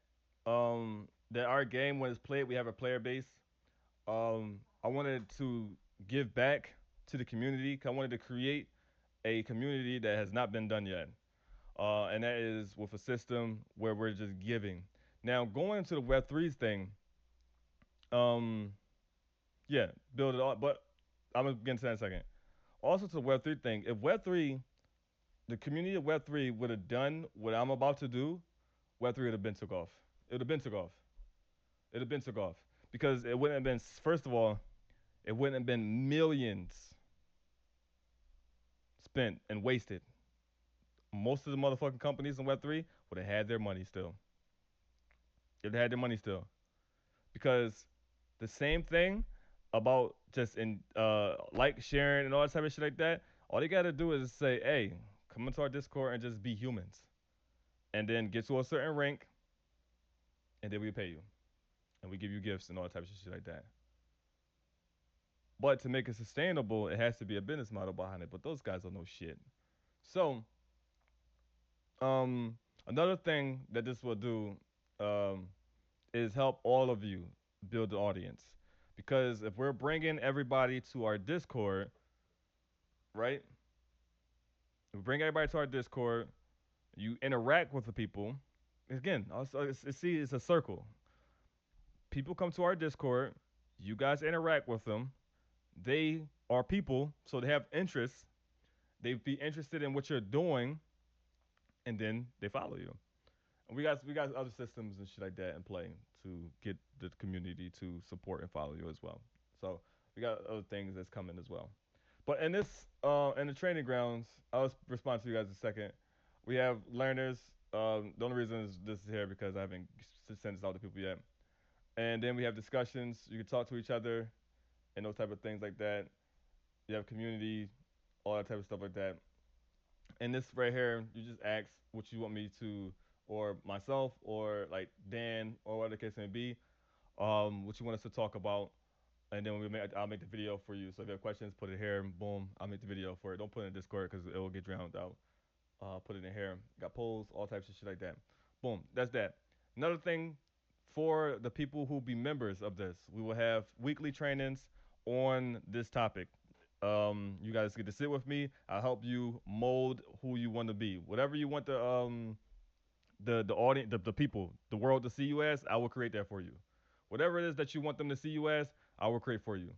that our game, when it's played, we have a player base. I wanted to give back to the community. 'Cause I wanted to create a community that has not been done yet, and that is with a system where we're just giving. Now, going into the Web threes thing, um, yeah, build it all. But I'm gonna get into that in a second. Also, to the Web3 thing, if Web3, the community of Web3 would have done what I'm about to do, Web3 would have been took off. It would have been took off. It would have been took off because it wouldn't have been. First of all, it wouldn't have been millions spent and wasted. Most of the motherfucking companies in Web3 would have had their money still. They'd have had their money still because the same thing about just in like sharing and all that type of shit like that. All you gotta do is say, hey, Come into our Discord and just be humans, and then get to a certain rank, and then we pay you, and we give you gifts and all types of shit like that. But to make it sustainable, it has to be a business model behind it. But those guys don't know shit. So, um, another thing that this will do, um, is help all of you build the audience. Because if we're bringing everybody to our Discord, right? If we bring everybody to our Discord, you interact with the people. Again, also, see, it's a circle. People come to our Discord. You guys interact with them. They are people, so they have interests. They be interested in what you're doing, and then they follow you. And we got other systems and shit like that in play to get the community to support and follow you as well. So we got other things that's coming as well. But in this, in the training grounds, I'll respond to you guys in a second. We have learners. The only reason is this is here because I haven't sent this out to people yet. And then we have discussions. You can talk to each other and those type of things like that. You have community, all that type of stuff like that. And this right here, you just ask what you want me to, or myself, or like Dan, or whatever the case may be, what you want us to talk about, and then I'll make the video for you. So if you have questions, put it here, and boom, I'll make the video for it. Don't put it in Discord because it will get drowned out. Put it in here. Got polls, all types of shit like that. Boom, that's that. Another thing for the people who be members of this, we will have weekly trainings on this topic. You guys get to sit with me. I'll help you mold who you want to be. Whatever you want the audience, the people, the world to see you as, I will create that for you. Whatever it is that you want them to see you as, I will create for you.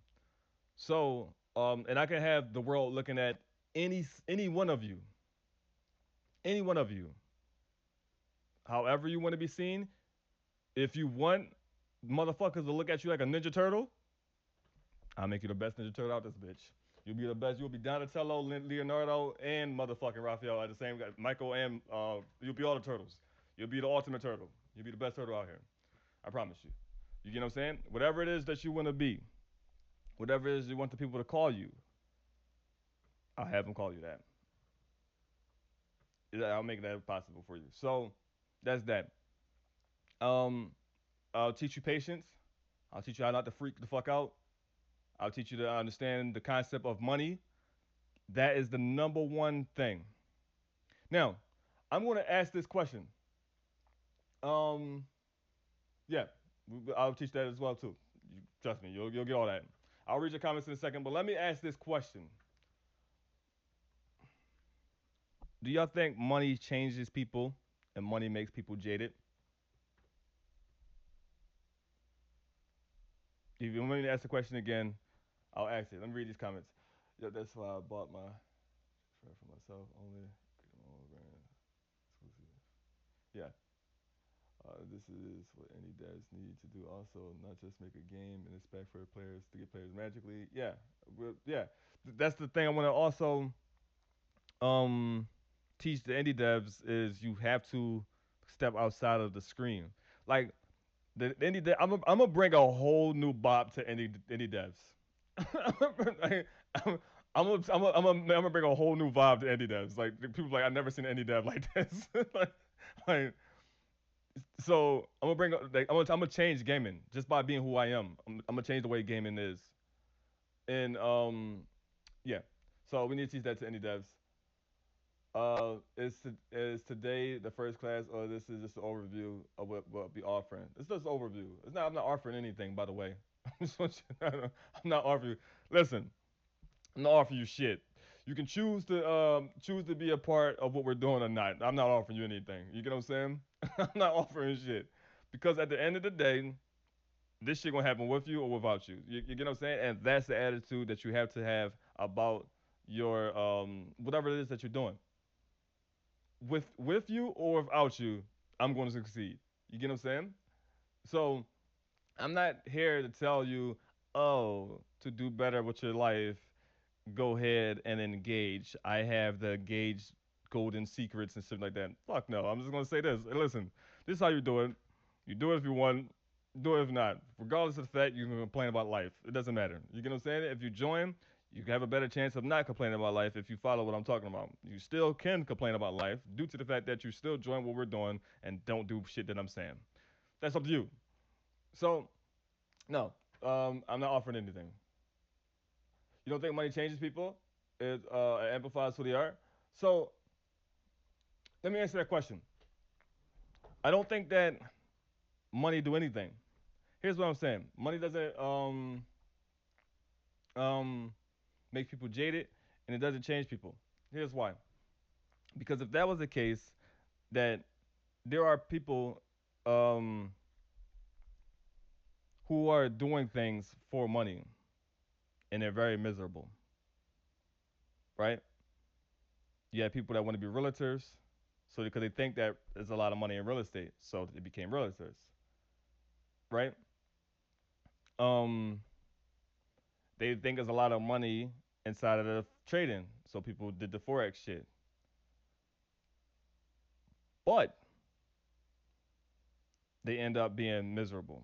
So, and I can have the world looking at any one of you, any one of you, however you want to be seen. If you want motherfuckers to look at you like a Ninja Turtle, I'll make you the best Ninja Turtle out this bitch. You'll be the best. You'll be Donatello, Leonardo, and motherfucking Raphael at the same guy. Michael and you'll be all the turtles. You'll be the ultimate turtle. You'll be the best turtle out here. I promise you. You get what I'm saying? Whatever it is that you want to be, whatever it is you want the people to call you, I'll have them call you that. I'll make that possible for you. So that's that. Um, I'll teach you patience. I'll teach you how not to freak the fuck out. I'll teach you to understand the concept of money. That is the number one thing. Now, I'm going to ask this question. Yeah, I'll teach that as well too. Trust me, you'll get all that. I'll read your comments in a second, but let me ask this question. Do y'all think money changes people and money makes people jaded? If you want me to ask the question again, I'll ask it. Let me read these comments. Yeah, that's why I bought my for myself only. Yeah. This is what any devs need to do. Also, not just make a game and expect for players to get players magically. Yeah, yeah. That's the thing I want to also teach the indie devs is you have to step outside of the screen. Like the indie dev, I'm gonna bring a whole new bop to indie devs. Like, I'm gonna bring a whole new vibe to indie devs. Like people like I've never seen an indie dev like this. like so I'm gonna bring like I'm gonna change gaming just by being who I am. I'm gonna change the way gaming is, and yeah. So we need to teach that to indie devs. Is today the first class, or this is just an overview of what we'll be offering? It's just an overview. It's not. I'm not offering anything, by the way. I'm not offering. Listen, I'm not offering you shit. You can choose to be a part of what we're doing or not. I'm not offering you anything. You get what I'm saying? I'm not offering shit because at the end of the day, this shit gonna happen with you or without you. You get what I'm saying? And that's the attitude that you have to have about your whatever it is that you're doing. With you or without you, I'm going to succeed. You get what I'm saying? So I'm not here to tell you, oh, to do better with your life, go ahead and engage. I have the engage golden secrets and stuff like that. Fuck no. I'm just gonna say this. Hey, listen, this is how you do it. You do it if you want, do it if not. Regardless of the fact you can complain about life. It doesn't matter. You get what I'm saying? If you join, You have a better chance of not complaining about life if you follow what I'm talking about. You still can complain about life due to the fact that you still join what we're doing and don't do shit that I'm saying. That's up to you. So, no, I'm not offering anything. You don't think money changes people? It amplifies who they are? So, let me answer that question. I don't think that money do anything. Here's what I'm saying. Money doesn't um, make people jaded, and it doesn't change people. Here's why. Because if that was the case, that there are people um, who are doing things for money, and they're very miserable, right? You have people that want to be realtors, so because they think that there's a lot of money in real estate, so they became realtors, right? Um, they think there's a lot of money inside of the trading, so people did the forex shit. But they end up being miserable.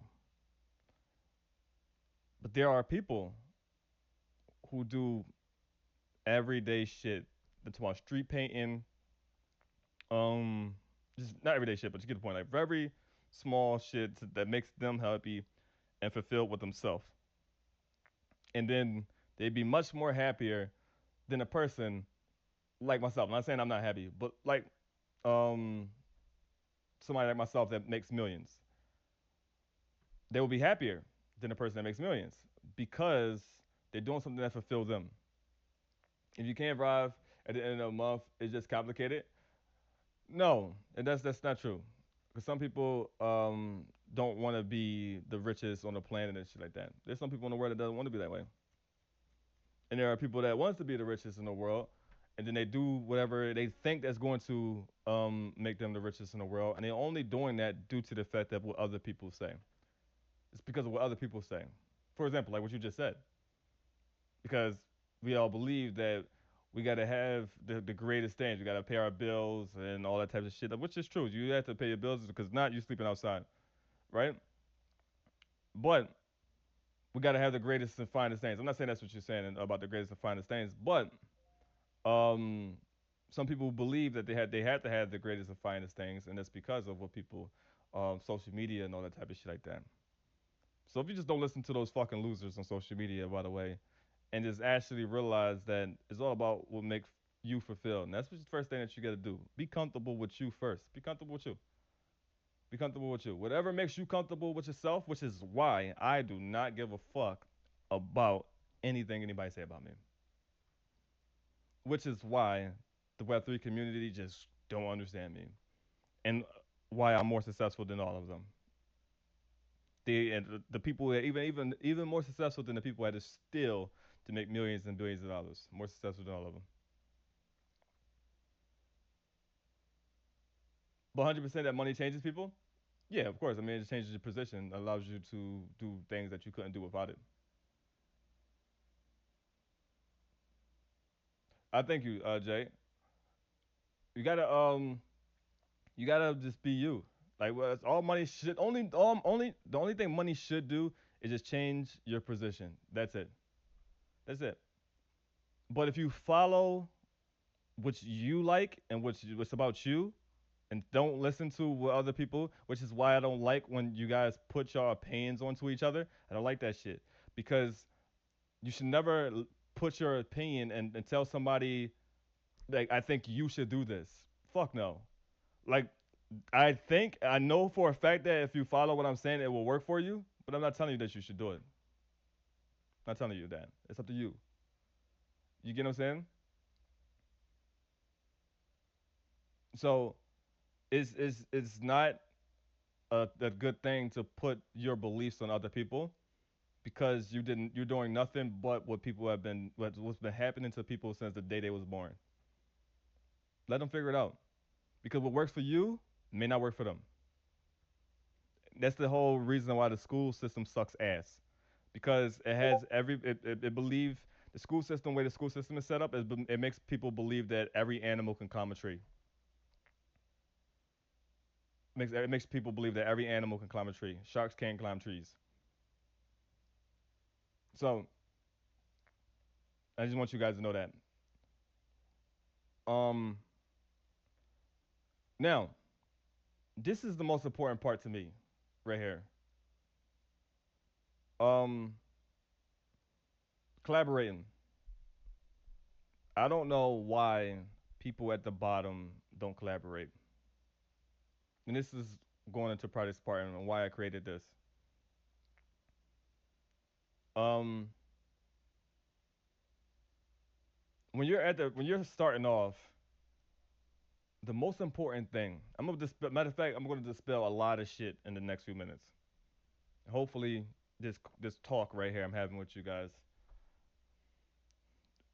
But there are people who do everyday shit. That's about street painting. Um, just not everyday shit, but you get the point. Like very small shit that makes them happy and fulfilled with themselves. And then they'd be much more happier than a person like myself. I'm not saying I'm not happy, but like um somebody like myself that makes millions. They will be happier than a person that makes millions because they're doing something that fulfills them. If you can't arrive at the end of the month, it's just complicated. No, and that's not true. Because some people don't want to be the richest on the planet and shit like that. There's some people in the world that doesn't want to be that way, and there are people that wants to be the richest in the world, and then they do whatever they think that's going to make them the richest in the world, and they're only doing that due to the fact that what other people say. It's because of what other people say. For example, like what you just said, because we all believe that we got to have the greatest things. We got to pay our bills and all that type of shit, which is true. You have to pay your bills because not you sleeping outside, right? But we got to have the greatest and finest things. I'm not saying that's what you're saying about the greatest and finest things, but um, some people believe that they had to have the greatest and finest things, and that's because of what people, social media and all that type of shit like that. So if you just don't listen to those fucking losers on social media, by the way, and just actually realize that it's all about what makes you fulfilled. And that's the first thing that you got to do. Be comfortable with you first. Be comfortable with you. Be comfortable with you. Whatever makes you comfortable with yourself, which is why I do not give a fuck about anything anybody say about me. Which is why the Web3 community just don't understand me. And why I'm more successful than all of them. The people that even more successful than the people that are still to make millions and billions of dollars. More successful than all of them. But 100% that money changes people? Yeah, of course. I mean, it changes your position, allows you to do things that you couldn't do without it. I thank you, Jay. You gotta you gotta just be you. Like, well, it's all money should only the only thing money should do is just change your position. That's it. That's it. But if you follow what you like and what's about you, and don't listen to what other people, which is why I don't like when you guys put your opinions onto each other. I don't like that shit because you should never put your opinion and tell somebody like I think you should do this. Fuck no. Like I know for a fact that if you follow what I'm saying, it will work for you. But I'm not telling you that you should do it. I'm not telling you that. It's up to you. You get what I'm saying? So it's not a good thing to put your beliefs on other people because you're doing nothing but what people have been what's been happening to people since the day they was born. Let them figure it out because what works for you may not work for them. That's the whole reason why the school system sucks ass because it believes the school system way the school system is set up it makes people believe that every animal can climb a tree. It makes people believe that every animal can climb a tree. Sharks can't climb trees. So I just want you guys to know that. Um, Now, this is the most important part to me, right here. Um, Collaborating. I don't know why people at the bottom don't collaborate, and this is going into Project Spartan and why I created this. Um, when you're starting off, the most important thing. Matter of fact, I'm gonna dispel a lot of shit in the next few minutes. Hopefully, this talk right here I'm having with you guys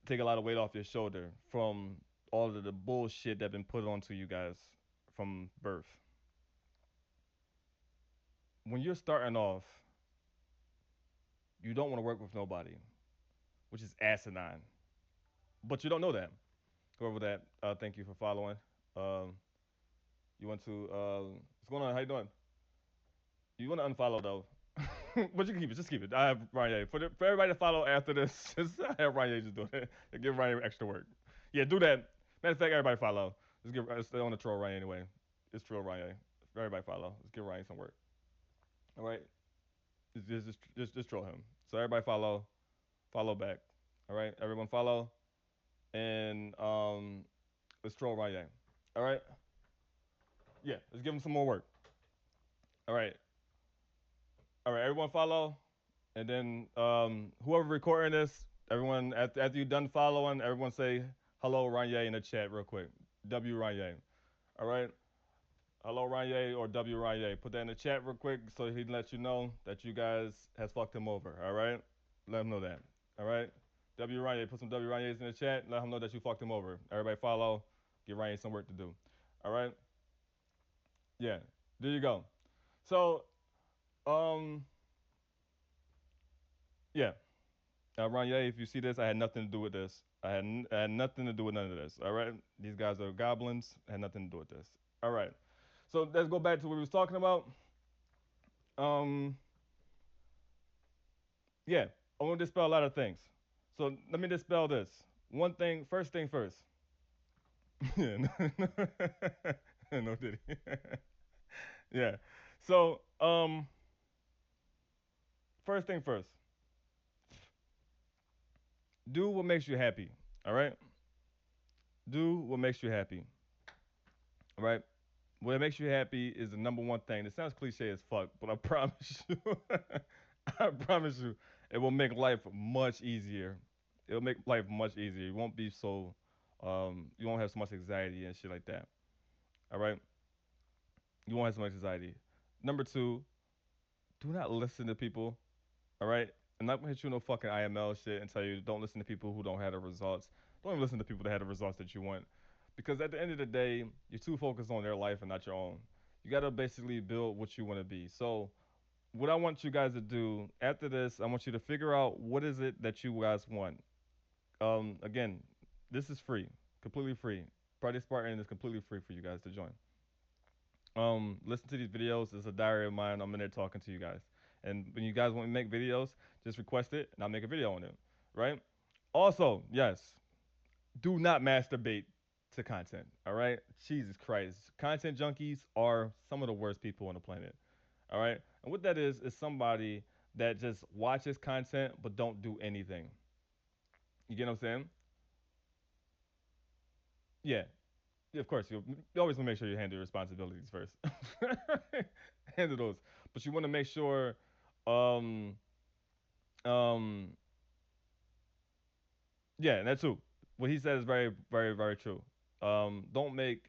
take a lot of weight off your shoulder from all of the bullshit that been put onto you guys from birth. When you're starting off, you don't want to work with nobody, which is asinine. But you don't know that. Whoever that, thank you for following. Um, you want to, what's going on? How you doing? You want to unfollow though, but you can keep it. Just keep it. I have Ryan for everybody to follow after this. Just I have Ryan just do it. Give Ryan extra work. Yeah, do that. Matter of fact, everybody follow. Let's stay on the troll Ryan anyway. It's troll Ryan. Everybody follow. Let's give Ryan some work. All right. Just troll him. So everybody follow back. All right. Everyone follow and let's troll Ryan. All right. Yeah. Let's give him some more work. All right. All right. Everyone follow. And then whoever recording this, everyone after you're done following, everyone say hello Ranye in the chat real quick. W Ranye. All right. Hello Ranye or W Ranye. Put that in the chat real quick so he can let you know that you guys has fucked him over. All right. Let him know that. All right. W Ranye. Put some W Ranyes in the chat. Let him know that you fucked him over. Everybody follow. Give Ranye some work to do. All right. Yeah. There you go. So um yeah. Ranye, if you see this, I had nothing to do with this. I had nothing to do with none of this. All right, these guys are goblins. I had nothing to do with this. All right, so let's go back to what we was talking about. Um, yeah, I want to dispel a lot of things. So let me dispel this. One thing, first thing first. Yeah, no diddy. Yeah. So first thing first. Do what makes you happy. All right. Do what makes you happy. All right. What makes you happy is the number one thing. It sounds cliche as fuck, but I promise you, I promise you, it will make life much easier. It'll make life much easier. You won't be so, you won't have so much anxiety and shit like that. All right, you won't have so much anxiety. Number two, do not listen to people. All right, I'm not gonna hit you no fucking IML shit and tell you don't listen to people who don't have the results. Don't even listen to people that have the results that you want, because at the end of the day, you're too focused on their life and not your own. You gotta basically build what you want to be. So what I want you guys to do after this, I want you to figure out what is it that you guys want. Again, this is free, completely free. Project Spartan is completely free for you guys to join. Listen to these videos. It's a diary of mine. I'm in there talking to you guys. And when you guys want to make videos, just request it, and I'll make a video on it. Right? Also, yes, do not masturbate to content. All right? Jesus Christ, content junkies are some of the worst people on the planet. All right? And what that is somebody that just watches content but don't do anything. You get what I'm saying? Yeah. Yeah, of course, you always want to make sure you handle your responsibilities first. Handle those, but you want to make sure, um, um, yeah, and that too. What he said is very, very, very true. Don't make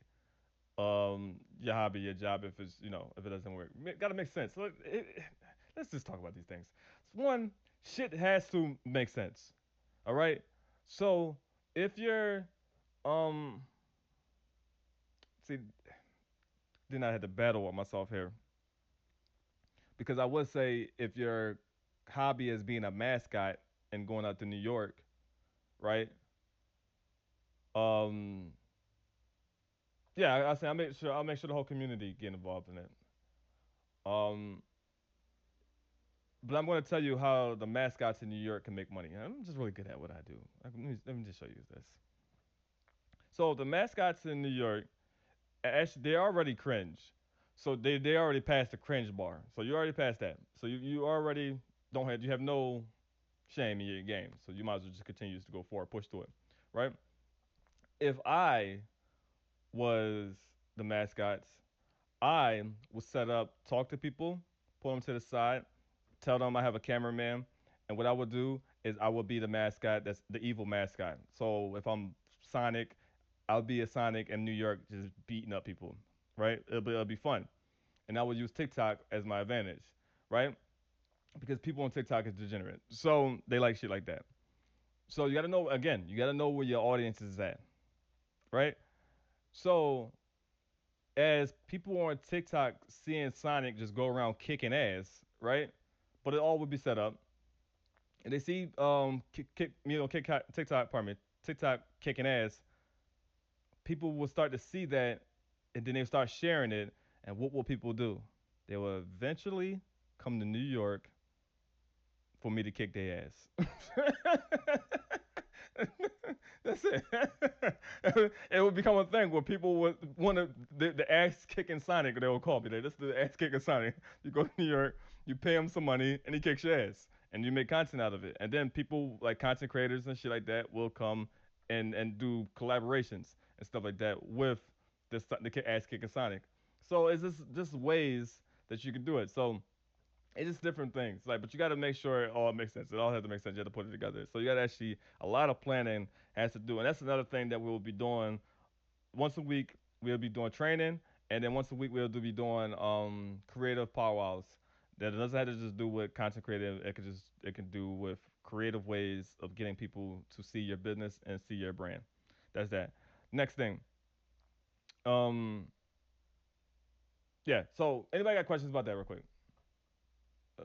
your hobby your job if it's if it doesn't work. Gotta make sense. Let's just talk about these things. One, shit has to make sense. All right. So if you're um, see, then I had to battle with myself here because I would say if your hobby is being a mascot and going out to New York, right? Um, yeah, I say I'll make sure the whole community get involved in it. Um, but I'm going to tell you how the mascots in New York can make money. I'm just really good at what I do. Let me just show you this. So the mascots in New York, actually, they already cringe. So they already passed the cringe bar. So you already passed that. So you already don't have you have no shame in your game. So you might as well just continue to go forward, push through it, right? If I was the mascots, I would set up, talk to people, pull them to the side, tell them I have a cameraman, and what I would do is I would be the mascot that's the evil mascot. So if I'm Sonic, I'll be a Sonic in New York just beating up people, right? It'll be fun. And I would use TikTok as my advantage, right? Because people on TikTok is degenerate. So they like shit like that. So you gotta know again, you gotta know where your audience is at, right? So as people on TikTok seeing Sonic just go around kicking ass, right? But it all would be set up. And they see TikTok, pardon me, TikTok kicking ass. People will start to see that, and then they start sharing it. And what will people do? They will eventually come to New York for me to kick their ass. That's it. It would become a thing where people would want to the ass kicking Sonic. They will call me. This is the ass kicking Sonic. You go to New York, you pay him some money, and he kicks your ass, and you make content out of it. And then people like content creators and shit like that will come and do collaborations and stuff like that with the ass kicking Sonic. So it's just ways that you can do it. So it's just different things. Like, but you got to make sure it all makes sense. It all has to make sense. You have to put it together. So you got to actually a lot of planning has to do, and that's another thing that we will be doing once a week. We'll be doing training, and then once a week we'll be doing creative powwows. That doesn't have to just do with content creative. It can do with creative ways of getting people to see your business and see your brand. That's that. Next thing. Um, yeah. So anybody got questions about that, real quick? Uh,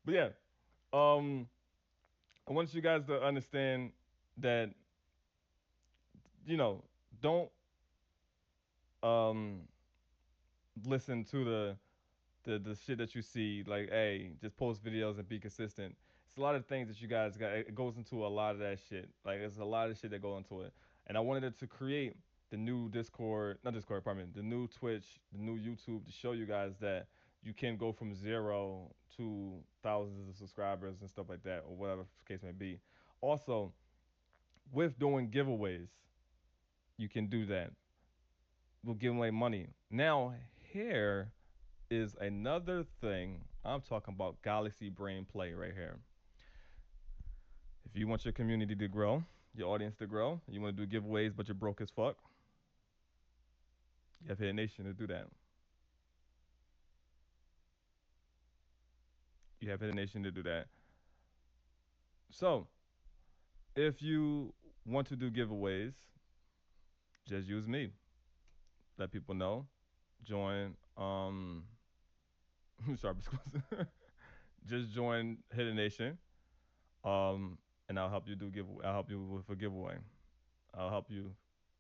but yeah, um, I want you guys to understand that don't um listen to the shit that you see. Like, hey, just post videos and be consistent. It's a lot of things that you guys got. It goes into a lot of that shit. Like, there's a lot of shit that go into it. And I wanted it to create the new Discord, not Discord, pardon me, the new Twitch, the new YouTube to show you guys that you can go from zero to thousands of subscribers and stuff like that, or whatever the case may be. Also, with doing giveaways, you can do that. We'll give away money. Now, here is another thing. I'm talking about Galaxy Brain Play right here. If you want your community to grow, your audience to grow, you want to do giveaways, but you're broke as fuck, you have Hidden Nation to do that. You have Hidden Nation to do that. So, if you want to do giveaways, just use me. Let people know. Join Sharp Exclusive. Just join Hidden Nation. And I'll help you I'll help you with a giveaway. I'll help you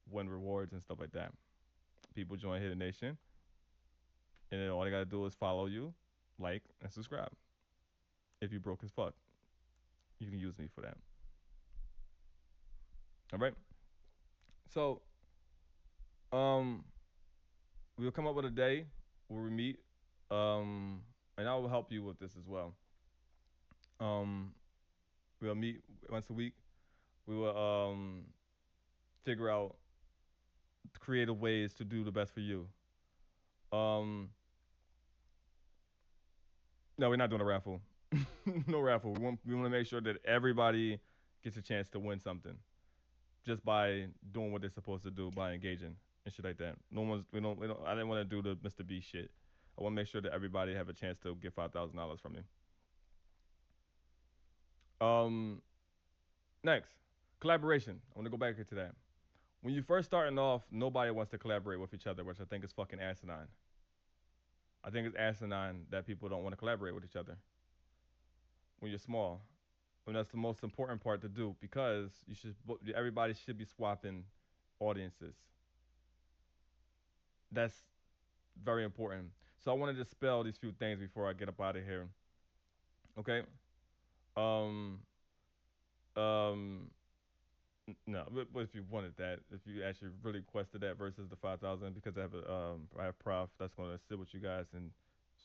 win rewards and stuff like that. People join Hidden Nation, and then all they gotta do is follow you, like, and subscribe. If you broke as fuck, you can use me for that. All right. So, um, we'll come up with a day where we meet, and I will help you with this as well. Um, we'll meet once a week. We will figure out creative ways to do the best for you. Um, no, we're not doing a raffle. No raffle. We want to make sure that everybody gets a chance to win something just by doing what they're supposed to do by engaging and shit like that. No one's we don't I didn't want to do the Mr. B shit. I want to make sure that everybody have a chance to get $5,000 from me. Um, next, collaboration. I want to go back to that. When you first starting off, nobody wants to collaborate with each other, which I think is fucking asinine. I think it's asinine that people don't want to collaborate with each other when you're small. When that's the most important part to do because everybody should be swapping audiences. That's very important. So I want to dispel these few things before I get up out of here. Okay. Um. Um. No, but if you wanted that, if you actually really requested that versus the 5,000, because I have prof that's going to sit with you guys and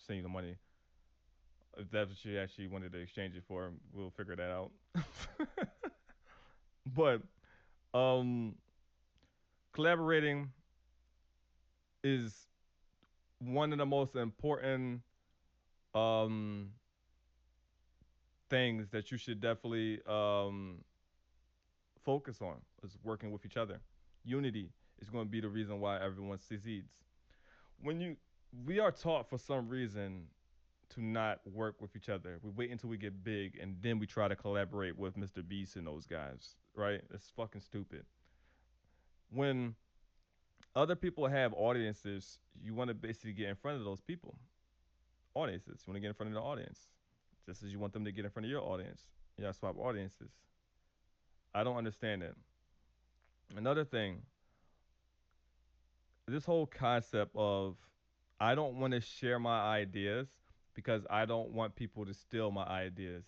send you the money. If that's what you actually wanted to exchange it for, we'll figure that out. But um, collaborating is one of the most important um things that you should definitely focus on is working with each other. Unity is going to be the reason why everyone succeeds. When you We are taught for some reason to not work with each other. We wait until we get big and then we try to collaborate with Mr. Beast and those guys, right? It's fucking stupid. When other people have audiences, you want to basically get in front of those people. Audiences. You want to get in front of the audience. Just as you want them to get in front of your audience. You gotta swap audiences. I don't understand it. Another thing, this whole concept of I don't want to share my ideas because I don't want people to steal my ideas.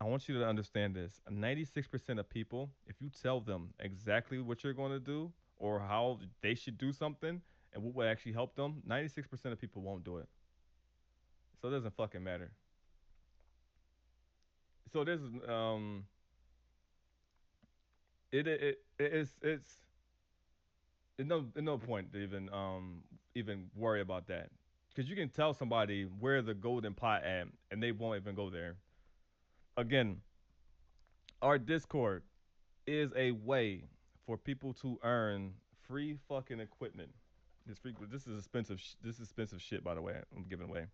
I want you to understand this. 96% of people, if you tell them exactly what you're going to do or how they should do something and what will actually help them, 96% of people won't do it. So it doesn't fucking matter. So there's it's no point to even worry about that because you can tell somebody where the golden pot at and they won't even go there. Again, our Discord is a way for people to earn free fucking equipment. This is expensive. This is expensive shit, by the way. I'm giving away,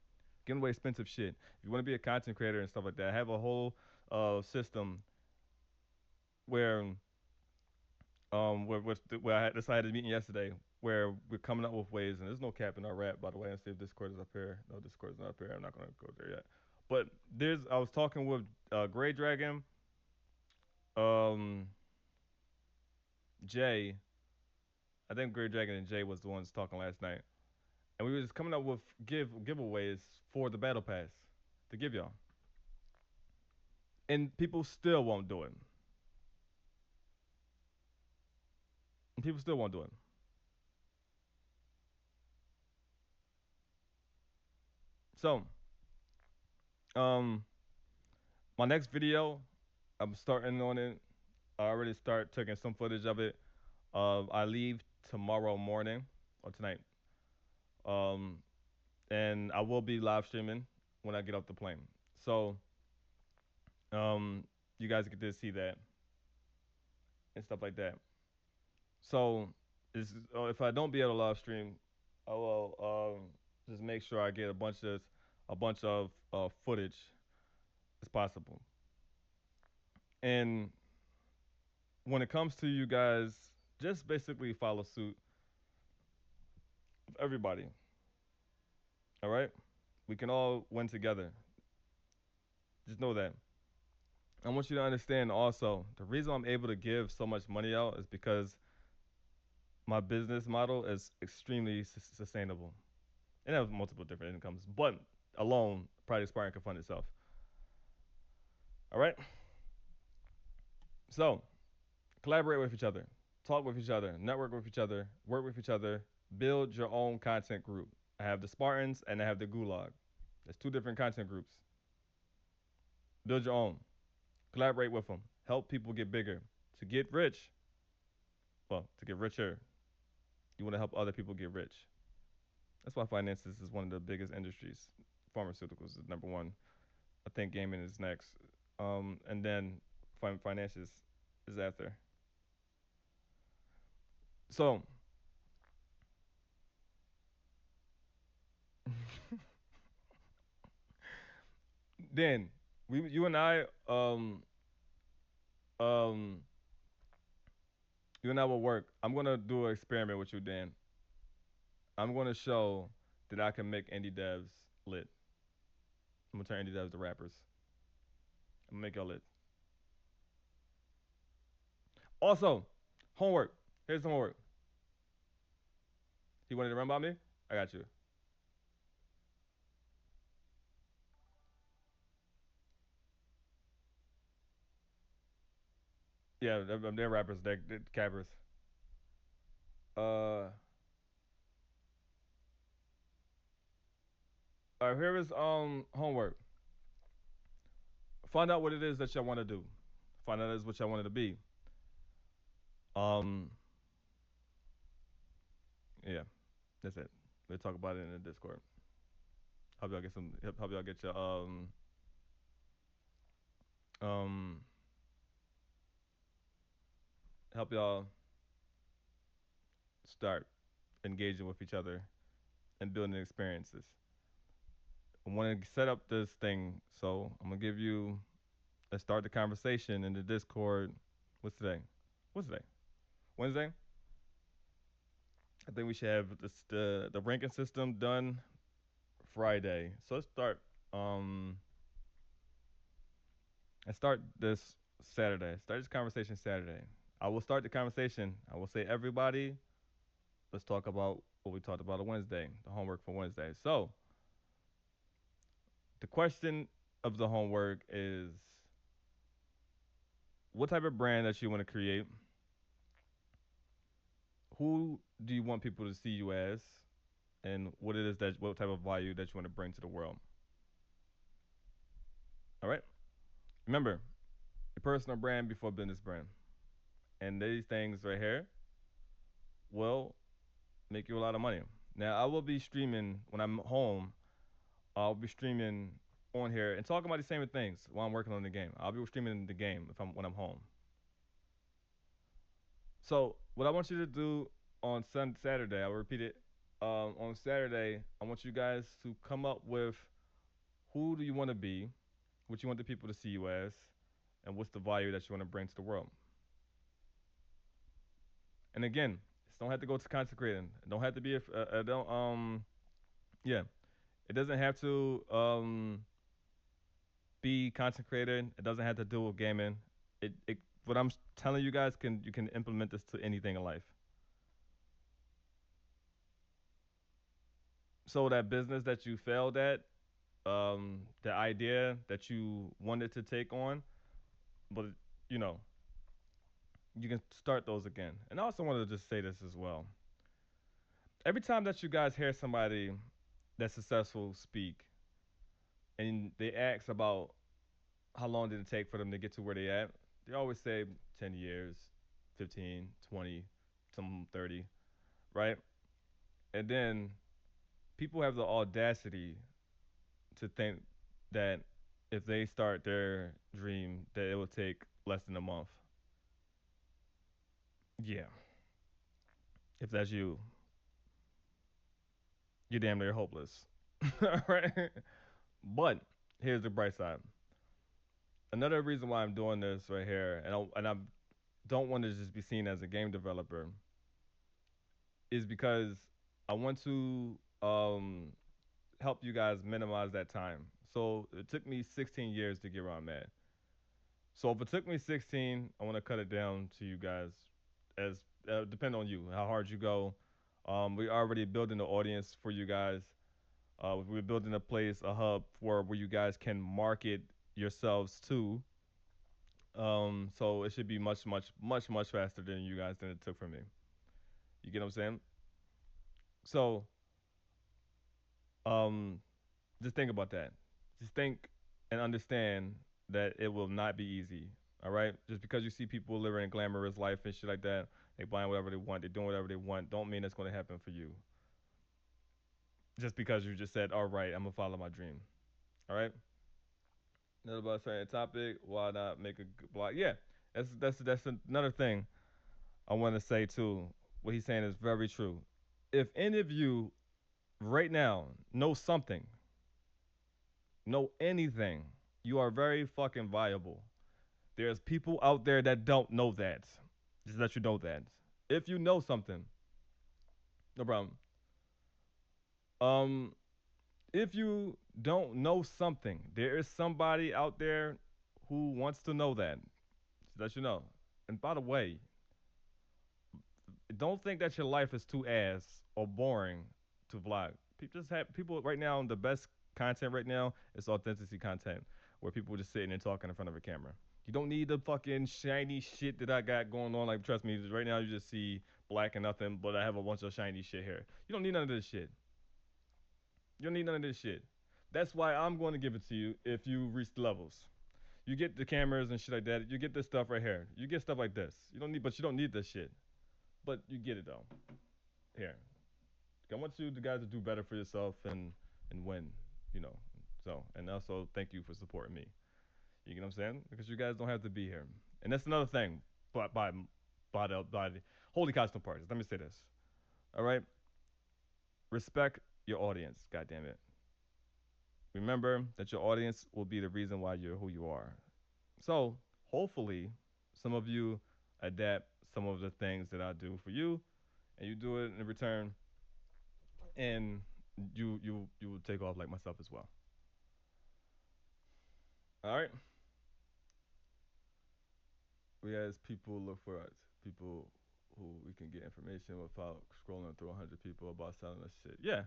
expensive shit. If you want to be a content creator and stuff like that, I have a whole system where where I decided to meet yesterday, where we're coming up with ways, and there's no cap in our rap, by the way. And see if Discord is up here. No, Discord is not up here. I'm not gonna go there yet. But I was talking with Gray Dragon, um, Jay. I think Gray Dragon and Jay was the ones talking last night, and we were just coming up with giveaways for the battle pass to give y'all, and people still won't do it. And people still won't do it. So, um, my next video, I'm starting on it. I already start taking some footage of it. I leave tomorrow morning or tonight. Um, and I will be live streaming when I get off the plane. So, um, you guys get to see that and stuff like that. So, if I don't be able to live stream, I will just make sure I get a bunch of footage as possible. And when it comes to you guys, just basically follow suit with everybody. All right, we can all win together. Just know that. I want you to understand also the reason I'm able to give so much money out is because my business model is extremely sustainable. And I have multiple different incomes, but alone, Project Spartan can fund itself. All right. So collaborate with each other, talk with each other, network with each other, work with each other, build your own content group. I have the Spartans and I have the Gulag. There's two different content groups. Build your own. Collaborate with them. Help people get bigger. To get rich, well, to get richer, you want to help other people get rich. That's why finances is one of the biggest industries. Pharmaceuticals is number one. I think gaming is next. And then finances is after. So, then you and um, you and I will work. I'm gonna do an experiment with you, Dan. I'm gonna show that I can make indie devs lit. I'm gonna turn indie devs to rappers. I'm gonna make y'all lit. Also, homework. Here's some homework. He wanted to run by me. I got you. Yeah, they're rappers. They're cappers. All right. Here is homework. Find out what it is that y'all want to do. Find out is what y'all wanted to be. Um, yeah, that's it. We'll talk about it in the Discord. Help y'all get some. Help y'all get your um help y'all start engaging with each other and building experiences. I want to set up this thing, so I'm gonna give you. Let's start the conversation in the Discord. What's today? What's today? Wednesday. I think we should have the ranking system done Friday. So Um, let's start this Saturday. Start this conversation Saturday. I will start the conversation. I will say, everybody, let's talk about what we talked about on Wednesday, the homework for Wednesday. So the question of the homework is, what type of brand that you want to create? Who do you want people to see you as? And what type of value that you want to bring to the world? All right. Remember, your personal brand before business brand. And these things right here will make you a lot of money. Now, I will be streaming when I'm home. I'll be streaming on here and talking about the same things while I'm working on the game. I'll be streaming the game if I'm when I'm home. So, what I want you to do on Saturday, I will repeat it. On Saturday, I want you guys to come up with who do you want to be, what you want the people to see you as, and what's the value that you want to bring to the world. And again, it don't have to go to consecrating. It don't have to be don't yeah. It doesn't have to be consecrated. It doesn't have to do with gaming. It what I'm telling you guys can you can implement this to anything in life. So that business that you failed at, the idea that you wanted to take on, but you know, you can start those again. And I also wanted to just say this as well. Every time that you guys hear somebody that's successful speak and they ask about how long did it take for them to get to where they at, they always say 10 years, 15, 20, some 30, right? And then people have the audacity to think that if they start their dream, that it will take less than a month. Yeah, if that's you, you're damn near hopeless. All right. But here's the bright side. Another reason why I'm doing this right here, and I don't want to just be seen as a game developer, is because I want to help you guys minimize that time. So it took me 16 years to get where I'm at. So if it took me 16, I want to cut it down to you guys as depend on you how hard you go. We're already building the audience for you guys. We're building a place, a hub where you guys can market yourselves to. So it should be much, much, much, much faster than you guys than it took for me. You get what I'm saying? So, um, just think about that. Just think and understand that it will not be easy. All right. Just because you see people living a glamorous life and shit like that, they buying whatever they want, they doing whatever they want, don't mean it's going to happen for you. Just because you just said, all right, I'm gonna follow my dream. All right. Another about a certain topic. Why not make a good blog? Yeah, that's another thing I want to say too. What he's saying is very true. If any of you right now know something, know anything, you are very fucking viable. There's people out there that don't know that. Just let you know that. If you know something, no problem. Um, if you don't know something, there is somebody out there who wants to know that. Just let you know. And by the way, Don't think that your life is too ass or boring to vlog. People just have people right now. The best content right now is authenticity content, where people just sitting and talking in front of a camera. You don't need the fucking shiny shit that I got going on. Like, trust me, right now you just see black and nothing, but I have a bunch of shiny shit here. You don't need none of this shit. You don't need none of this shit. That's why I'm going to give it to you if you reach the levels. You get the cameras and shit like that. You get this stuff right here. You get stuff like this. You don't need, but you don't need this shit. But you get it though. Here, I want you the guys to do better for yourself and win. You know. So and also thank you for supporting me. You get what I'm saying? Because you guys don't have to be here. And that's another thing. But by the holy costume parties. Let me say this. All right. Respect your audience. God damn it. Remember that your audience will be the reason why you're who you are. So hopefully, some of you adapt some of the things that I do for you, and you do it in return, and you will take off like myself as well. All right. We as people look for us, people who we can get information without scrolling through 100 people about selling us shit. Yeah,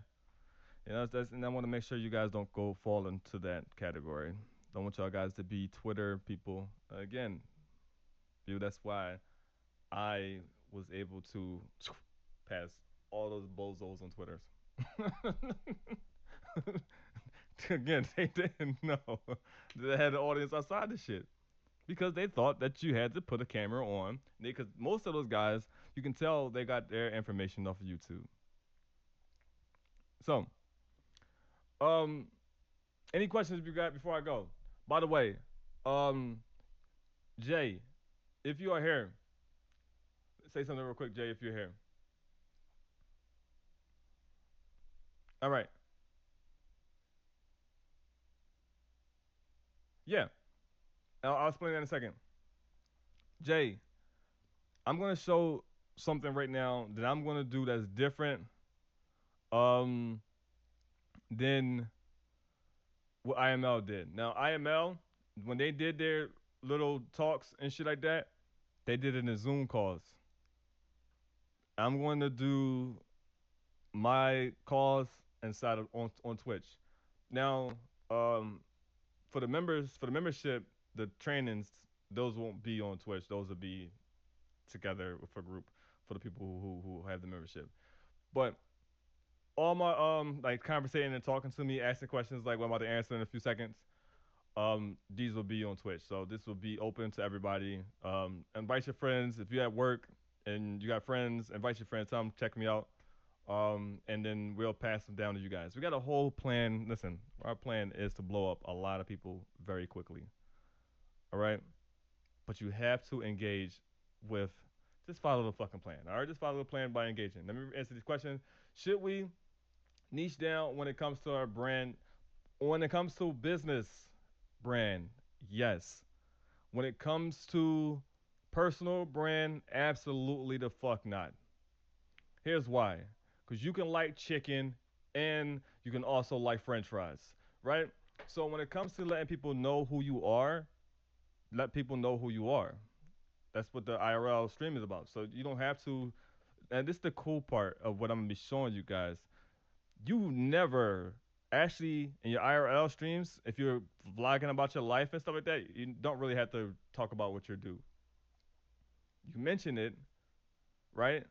and I want to make sure you guys don't go fall into that category. Don't want y'all guys to be Twitter people. Again, dude, that's why I was able to pass all those bozos on Twitter. Again, they didn't know they had an audience outside the shit because they thought that you had to put a camera on. Because most of those guys, you can tell they got their information off of YouTube. So, um, any questions you got before I go? By the way, um, Jay, if you are here, say something real quick, Jay. If you're here, all right. Yeah, I'll explain that in a second. Jay, I'm gonna show something right now that I'm gonna do that's different um than what IML did. Now IML, when they did their little talks and shit like that, they did it in Zoom calls. I'm going to do my calls inside of on Twitch. Now, um, for the members, for the membership, the trainings, those won't be on Twitch. Those will be together with a group for the people who have the membership. But all my like conversating and talking to me, asking questions like what I'm about to answer in a few seconds, these will be on Twitch. So this will be open to everybody. Invite your friends if you're at work and you got friends. Invite your friends. Tell them check me out. And then we'll pass them down to you guys. We got a whole plan. Listen, our plan is to blow up a lot of people very quickly. All right, but you have to engage with. Just follow the fucking plan. All right, just follow the plan by engaging. Let me answer this question. Should we niche down when it comes to our brand? When it comes to business brand, yes. When it comes to personal brand, absolutely the fuck not. Here's why. Because you can like chicken and you can also like french fries, right? So when it comes to letting people know who you are, let people know who you are. That's what the IRL stream is about. So you don't have to, and this is the cool part of what I'm gonna be showing you guys. You never actually in your IRL streams, if you're vlogging about your life and stuff like that, you don't really have to talk about what you do. You mention it, right?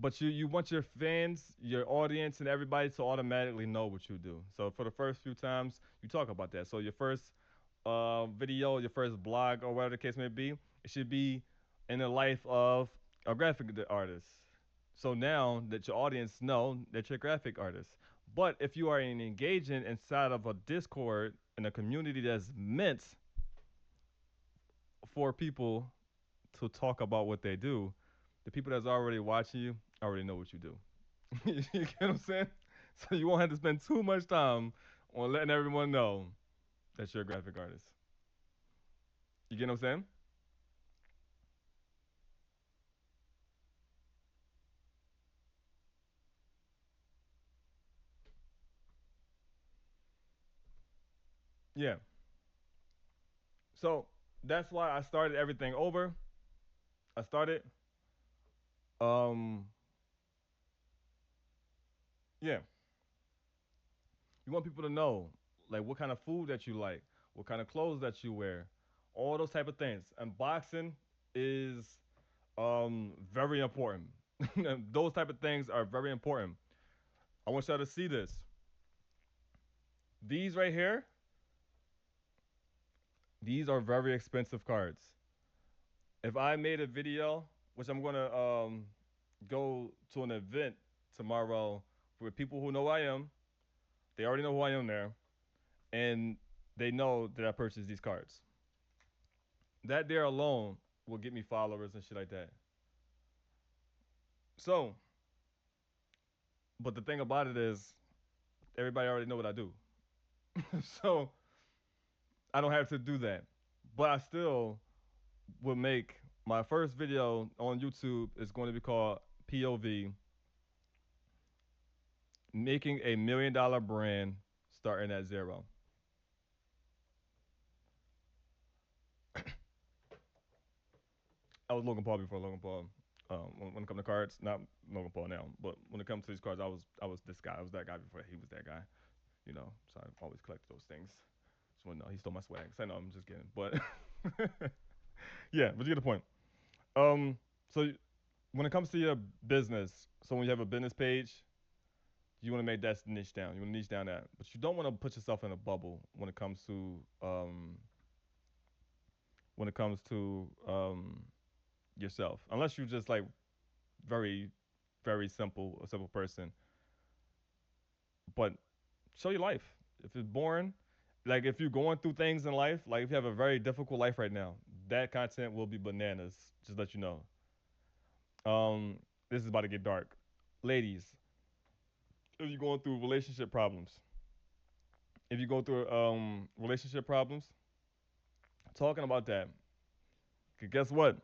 But you want your fans, your audience, and everybody to automatically know what you do. So for the first few times, you talk about that. So your first video, your first blog, or whatever the case may be, it should be in the life of a graphic artist. So now that your audience know that you're a graphic artist. But if you are engaging inside of a Discord in a community that's meant for people to talk about what they do, the people that's already watching you already know what you do. You get what I'm saying? So you won't have to spend too much time on letting everyone know that you're a graphic artist. You get what I'm saying? Yeah. So that's why I started everything over. I started Um, yeah, you want people to know like what kind of food that you like, what kind of clothes that you wear, all those type of things. And boxing is very important. Those type of things are very important. I want y'all to see this. These right here, these are very expensive cards. If I made a video, which I'm gonna go to an event tomorrow for people who know who I am, they already know who I am there, and they know that I purchased these cards. That there alone will get me followers and shit like that. So, but the thing about it is, everybody already know what I do. So I don't have to do that. But I still will make my first video on YouTube is going to be called POV, making $1 million brand starting at zero. I was Logan Paul before Logan Paul. When it comes to cards, not Logan Paul now, but when it comes to these cards, I was this guy. I was that guy before he was that guy. You know, so I always collect those things. Just want to know he stole my swag. So I know I'm just kidding, but yeah, but you get the point. Um, so when it comes to your business, so when you have a business page, you want to make that niche down. You want to niche down that, but you don't want to put yourself in a bubble when it comes to yourself, unless you just like very, very simple, a simple person. But show your life. If it's boring, like if you're going through things in life, like if you have a very difficult life right now, that content will be bananas. Just let you know. Um, this is about to get dark, ladies. If you're going through relationship problems, if you go through relationship problems, talking about that. 'Cause guess what?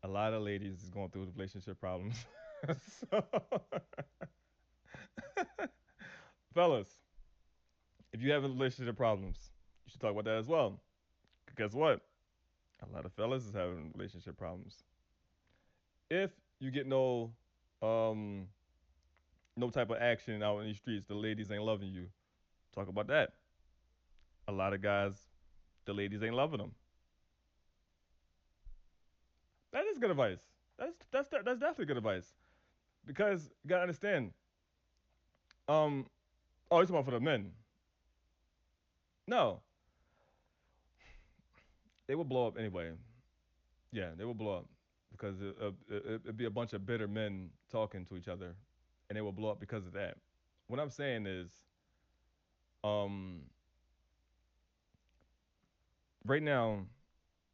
A lot of ladies is going through relationship problems. So, fellas, if you have relationship problems, you should talk about that as well. 'Cause guess what? A lot of fellas is having relationship problems. If you get um no type of action out in these streets, the ladies ain't loving you. Talk about that. A lot of guys, the ladies ain't loving them. That is good advice. That's definitely good advice because you gotta understand. Um, oh, it's about for the men. No, they will blow up anyway. Yeah, they will blow up because it'd be a bunch of bitter men talking to each other, and they will blow up because of that. What I'm saying is, um, right now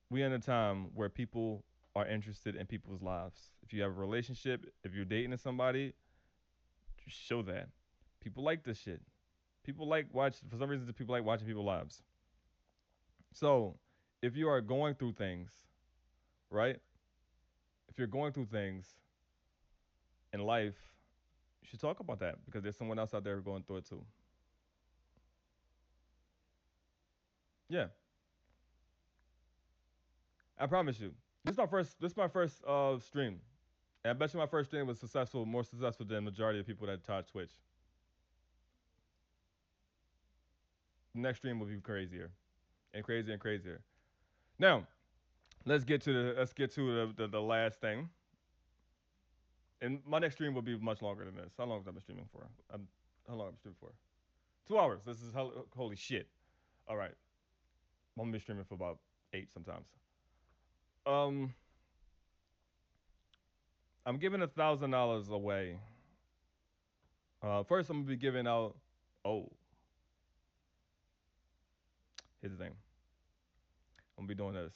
we're in a time where people are interested in people's lives. If you have a relationship, if you're dating somebody, just show that. People like this shit. People like watch for some reason. People like watching people's lives. So, if you are going through things, right? If you're going through things in life, you should talk about that because there's someone else out there going through it too. Yeah, I promise you. This is my first stream. And I bet you my first stream was successful, more successful than the majority of people that taught Twitch. The next stream will be crazier and crazier and crazier. Now, let's get to the last thing. And my next stream will be much longer than this. How long have I been streaming for? How long have I been streaming for? 2 hours. This is holy shit. All right, I'm gonna be streaming for about 8 sometimes. Um, I'm giving $1,000 away. First I'm gonna be giving out. Oh, here's the thing. I'm gonna be doing this.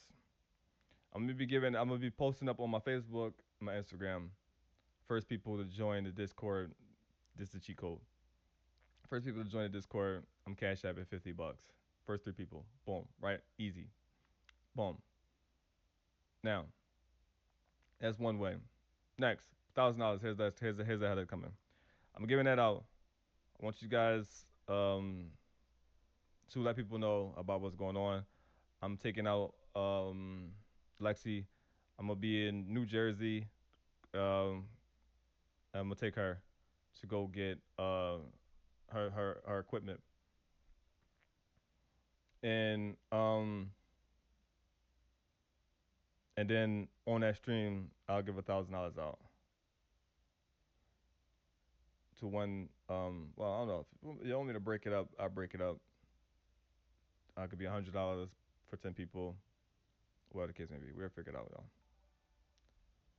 I'm gonna be posting up on my Facebook, my Instagram. First people to join the Discord. This is the cheat code. First people to join the Discord. I'm cash app at $50. First 3 people. Boom. Right. Easy. Boom. Now that's one way. Next, $1,000. Here's how that coming. I'm giving that out. I want you guys um, to let people know about what's going on. I'm taking out Lexi. I'm gonna be in New Jersey, Um, I'm gonna take her to go get her equipment, and and then on that stream I'll give $1,000 out to one. Well, I don't know if you want me to break it up. I'll break it up. I could be $100 for 10 people. Whatever the case may be, we'll figure it out, though.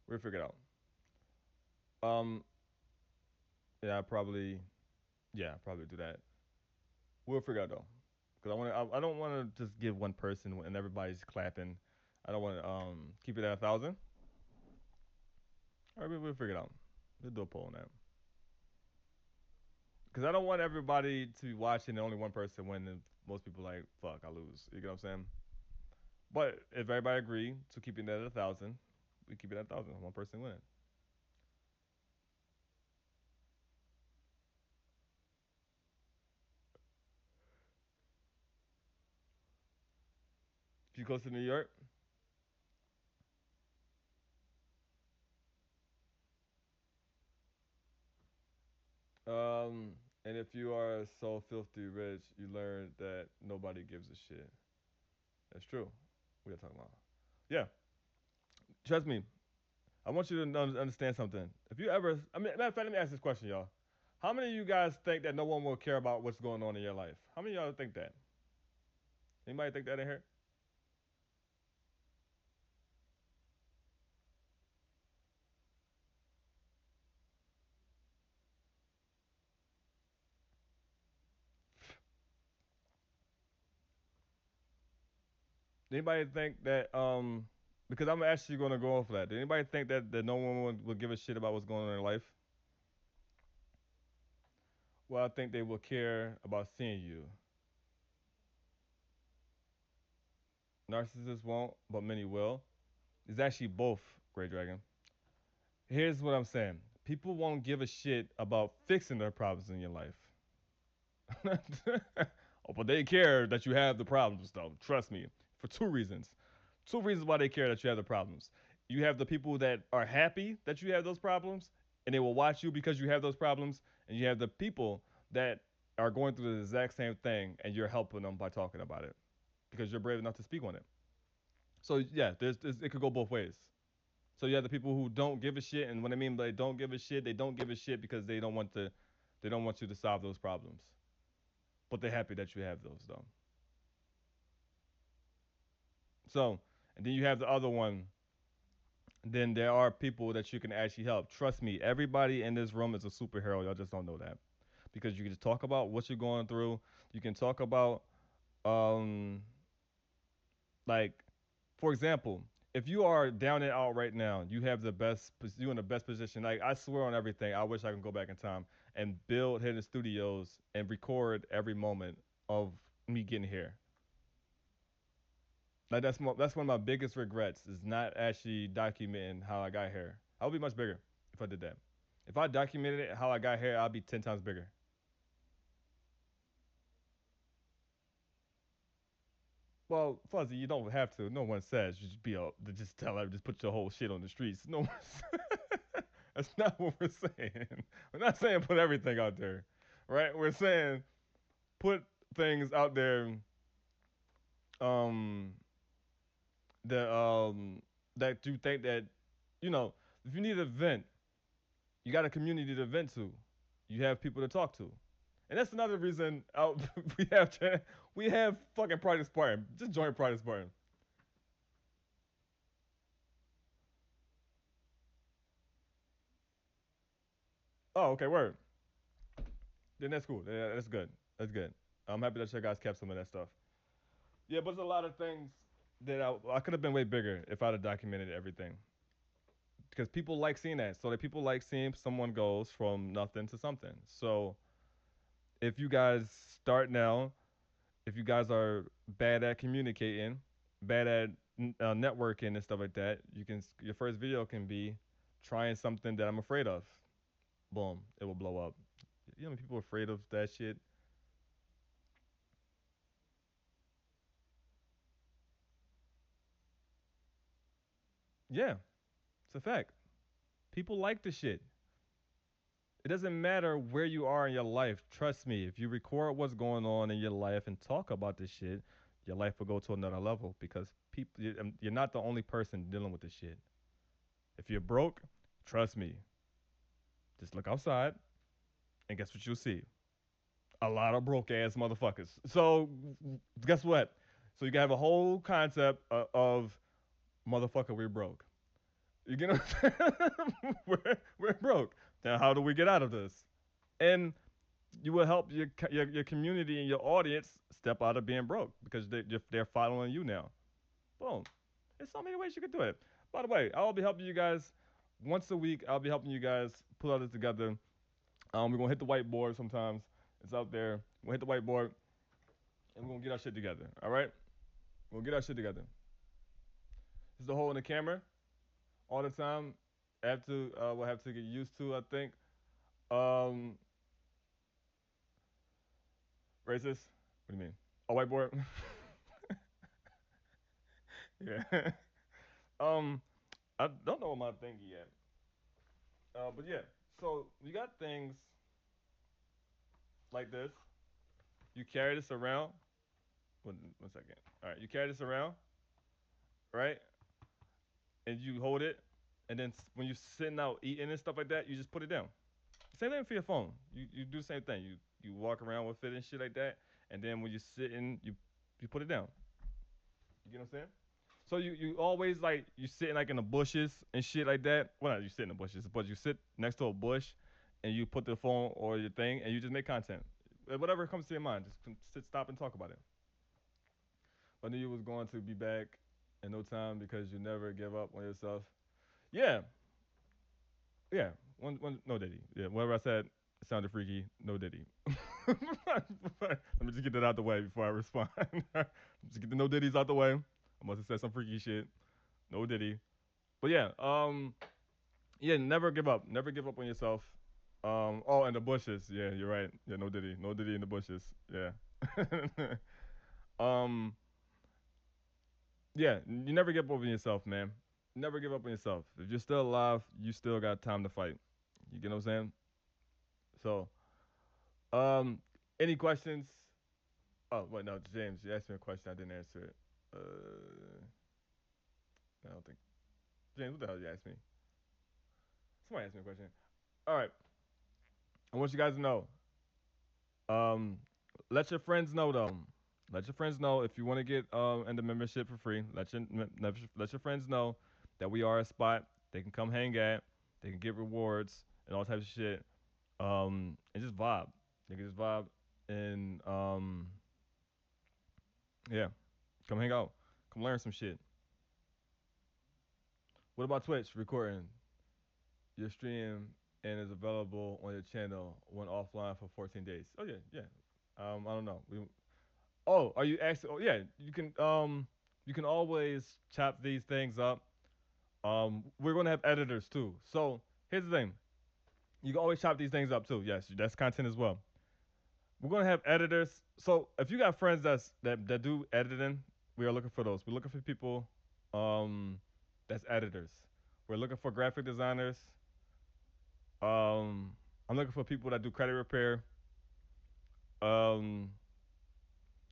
We'll figure it out. Um, yeah, I probably, yeah, probably do that. We'll figure it out though, because I don't want to just give one person and everybody's clapping. I don't want to keep it at 1,000. All right, we'll figure it out. We'll do a poll on that. Because I don't want everybody to be watching and only one person win, and most people like, fuck, I lose. You get what I'm saying? But if everybody agree to keeping that at 1,000, we keep it at 1,000. One person winning. If you close to New York, um, and if you are so filthy rich, you learn that nobody gives a shit. That's true. We are talking about. Yeah, trust me. I want you to understand something. If you ever, I mean, matter of fact, let me ask this question, y'all. How many of you guys think that no one will care about what's going on in your life? How many of y'all think that? Anybody think that in here? Anybody think that because I'm actually going to go off of that. Did anybody think that no one would give a shit about what's going on in their life? Well, I think they will care about seeing you. Narcissists won't, but many will. It's actually both, Gray Dragon. Here's what I'm saying. People won't give a shit about fixing their problems in your life. Oh, but they care that you have the problems, though. Trust me, for two reasons. Two reasons why they care that you have the problems. You have the people that are happy that you have those problems, and they will watch you because you have those problems, and you have the people that are going through the exact same thing, and you're helping them by talking about it because you're brave enough to speak on it. So yeah, there's it could go both ways. So you have the people who don't give a shit, and what I mean by they don't give a shit, they don't give a shit because they don't want you to solve those problems, but they're happy that you have those though. So, and then you have the other one. Then there are people that you can actually help. Trust me, everybody in this room is a superhero. Y'all just don't know that because you can just talk about what you're going through. You can talk about, um, like, for example, if you are down and out right now, you have the best, you in the best position. Like I swear on everything, I wish I can go back in time and build hidden studios and record every moment of me getting here. Like that's one of my biggest regrets is not actually documenting how I got here. I would be much bigger if I did that. If I documented it, how I got here, I'd be 10 times bigger. Well, Fuzzy, you don't have to. No one says you just be a just tell her just put your whole shit on the streets. No one's that's not what we're saying. We're not saying put everything out there, right? We're saying put things out there um that that you think that you know if you need a vent, you got a community to vent to. You have people to talk to, and that's another reason out we have we have fucking Project Spartan. Just join Project Spartan. Oh, okay, word. Then that's cool. Yeah, that's good. That's good. I'm happy that you guys kept some of that stuff. Yeah, but there's a lot of things that I could have been way bigger if I'd have documented everything. Because people like seeing that. So that people like seeing someone goes from nothing to something. So if you guys start now, if you guys are bad at communicating, bad at networking and stuff like that, you can your first video can be trying something that I'm afraid of. Boom, it will blow up. You know, people are afraid of that shit. Yeah, it's a fact. People like the shit. It doesn't matter where you are in your life. Trust me, if you record what's going on in your life and talk about this shit, your life will go to another level because people, you're not the only person dealing with this shit. If you're broke, trust me, just look outside and guess what you'll see? A lot of broke ass motherfuckers. So guess what? So you have a whole concept of motherfucker, we're broke. You get what I'm saying? We're broke. Now, how do we get out of this? And you will help your community and your audience step out of being broke because they're following you now. Boom. There's so many ways you can do it. By the way, I'll be helping you guys once a week. I'll be helping you guys put all this together. We're gonna hit the whiteboard sometimes. It's out there. We're gonna hit the whiteboard and we're gonna get our shit together. All right? We're gonna get our shit together. This is the hole in the camera all the time. We'll have to get used to, I think. Um, Racist? What do you mean? A whiteboard? Yeah. um, I don't know my thingy yet. But yeah. So you got things like this. You carry this around. One second. All right. You carry this around, right? And you hold it, and then when you're sitting out eating and stuff like that, you just put it down. Same thing for your phone. You do the same thing. You walk around with it and shit like that, and then when you're sitting, you put it down. You get what I'm saying? So you always like you sitting like in the bushes and shit like that. Well, not you sit in the bushes, but you sit next to a bush, and you put the phone or your thing, and you just make content. Whatever comes to your mind, just sit, stop, and talk about it. I knew you was going to be back in no time because you never give up on yourself. Yeah, yeah. No diddy. Yeah, whatever I said sounded freaky. No diddy. Let me just get that out the way before I respond. Just get the no diddies out the way. I must have said some freaky shit. No diddy. But yeah, yeah, never give up. Never give up on yourself. Oh, and the bushes. Yeah, you're right. Yeah, no diddy. No diddy in the bushes. Yeah. um, yeah, you never give up on yourself, man. Never give up on yourself. If you're still alive, you still got time to fight. You get what I'm saying? So, um, any questions? Oh, wait, no, James, you asked me a question. I didn't answer it. I don't think. James, what the hell did you ask me? Somebody asked me a question. All right. I want you guys to know. Um, let your friends know though. Let your friends know if you want to get in the membership for free. Let your friends know that we are a spot they can come hang at. They can get rewards and all types of shit. And just vibe. They can just vibe and yeah, come hang out. Come learn some shit. What about Twitch recording your stream and is available on your channel when offline for 14 days? Oh yeah, yeah. I don't know. Oh, are you asking? Oh yeah, you can always chop these things up. We're gonna have editors too. So here's the thing. You can always chop these things up too. Yes, that's content as well. We're gonna have editors. So if you got friends that do editing, we are looking for those. We're looking for people that's editors. We're looking for graphic designers. I'm looking for people that do credit repair. Um,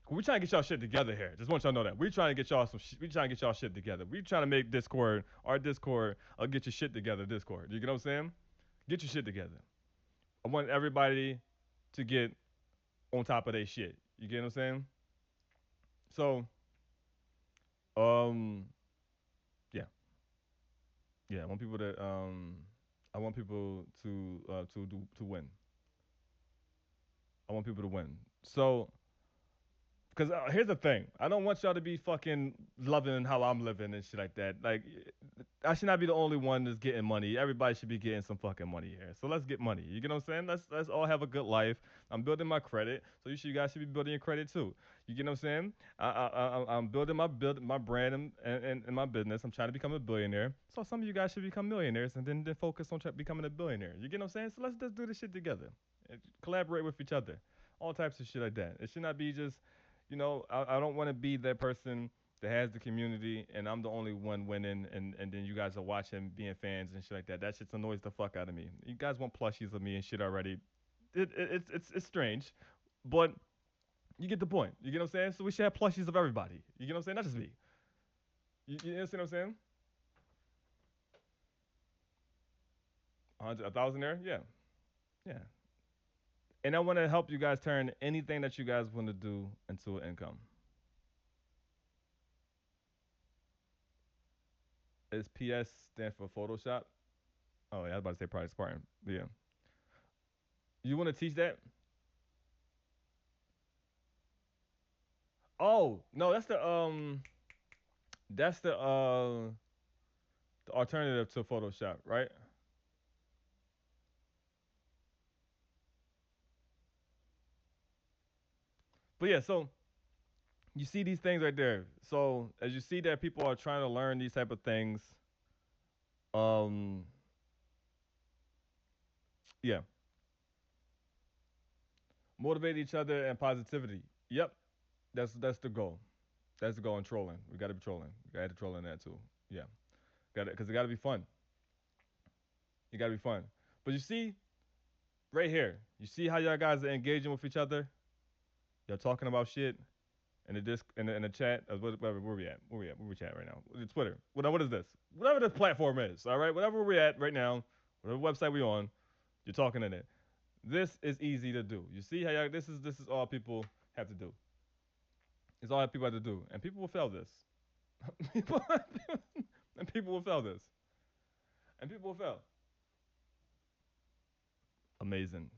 we're trying to get y'all shit together here. Just want y'all to know that we're trying to get y'all we trying to get y'all shit together. We're trying to make Discord, our Discord, get your shit together. Discord. You get what I'm saying? Get your shit together. I want everybody to get on top of their shit. You get what I'm saying? So, um, yeah, yeah. I want people to win. I want people to win. So, because here's the thing, I don't want y'all to be fucking loving how I'm living and shit like that. Like, I should not be the only one that's getting money. Everybody should be getting some fucking money here. So let's get money. You get what I'm saying? Let's all have a good life. I'm building my credit, so you guys should be building your credit too. You get what I'm saying? I'm building my brand and my business. I'm trying to become a billionaire. So some of you guys should become millionaires and then focus on becoming a billionaire. You get what I'm saying? So let's just do this shit together. Collaborate with each other. All types of shit like that. It should not be just, I don't want to be that person that has the community, and I'm the only one winning, and then you guys are watching, being fans and shit like that. That shit annoys the fuck out of me. You guys want plushies of me and shit already. It's strange, but you get the point. You get what I'm saying? So we should have plushies of everybody. You get what I'm saying? Not just me. You understand what I'm saying? 100, 1,000 there? Yeah, yeah. And I want to help you guys turn anything that you guys want to do into an income. Is PS stand for Photoshop? Oh yeah, I was about to say Project Spartan. Yeah. You want to teach that? Oh no, that's the alternative to Photoshop, right? But yeah, so you see these things right there. So as you see that people are trying to learn these type of things, um, yeah, motivate each other and positivity. Yep, that's the goal. That's the goal in trolling. We got to be trolling. We got to troll in that too. Yeah, got it because it got to be fun. It got to be fun. But you see right here, you see how y'all guys are engaging with each other. Y'all talking about shit in the disc in the chat. Whatever, where we at? Where we chat right now? It's Twitter. What is this? Whatever this platform is. All right. Whatever we're at right now. Whatever website we on. You're talking in it. This is easy to do. You see how y'all, this is all people have to do. It's all people have to do, and people will fail this. people, and people will fail this, and people will fail. Amazing,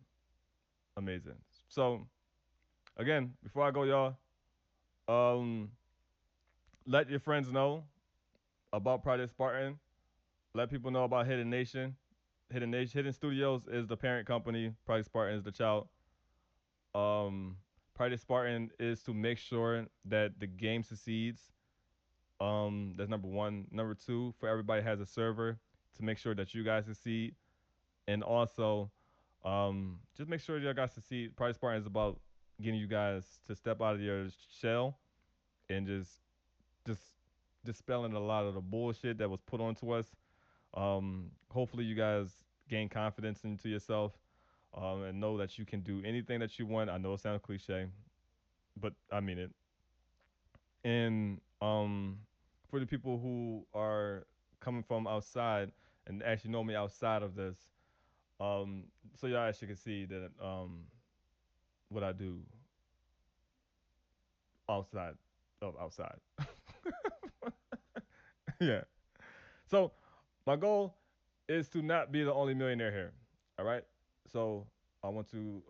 amazing. So again, before I go, y'all, um, let your friends know about Project Spartan. Let people know about Hidden Nation. Hidden Studios is the parent company. Project Spartan is the child. Um, Project Spartan is to make sure that the game succeeds. That's number one. Number two, for everybody has a server to make sure that you guys succeed, and also, just make sure you guys succeed. Project Spartan is about getting you guys to step out of your shell and just dispelling a lot of the bullshit that was put onto us. Hopefully, you guys gain confidence into yourself, and know that you can do anything that you want. I know it sounds cliche, but I mean it. And for the people who are coming from outside and actually know me outside of this, um, so y'all actually can see that what I do outside of outside. Yeah. So my goal is to not be the only millionaire here. All right. So I want to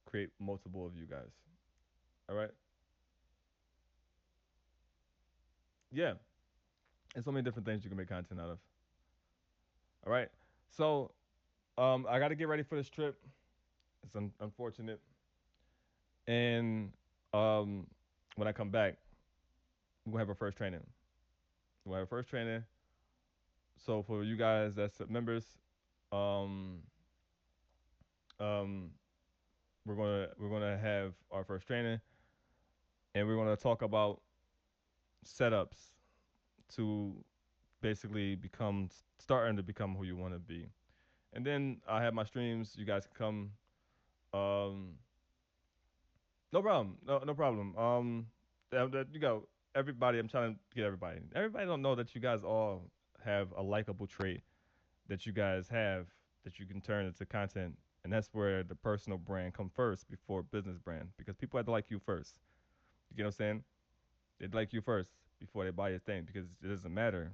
create multiple of you guys. All right. Yeah. And so many different things you can make content out of. All right. So I got to get ready for this trip. It's unfortunate. And um, when I come back, we'll have our first training. We'll have our first training. So for you guys that's members, um, um, we're gonna have our first training, and we're gonna talk about setups to basically starting to become who you want to be. And then I have my streams. You guys can come. No problem. No problem. You go. Everybody. I'm trying to get everybody. Everybody don't know that you guys all have a likable trait that you guys have that you can turn into content, and that's where the personal brand come first before business brand because people have to like you first. You get what I'm saying? They'd like you first before they buy your thing because it doesn't matter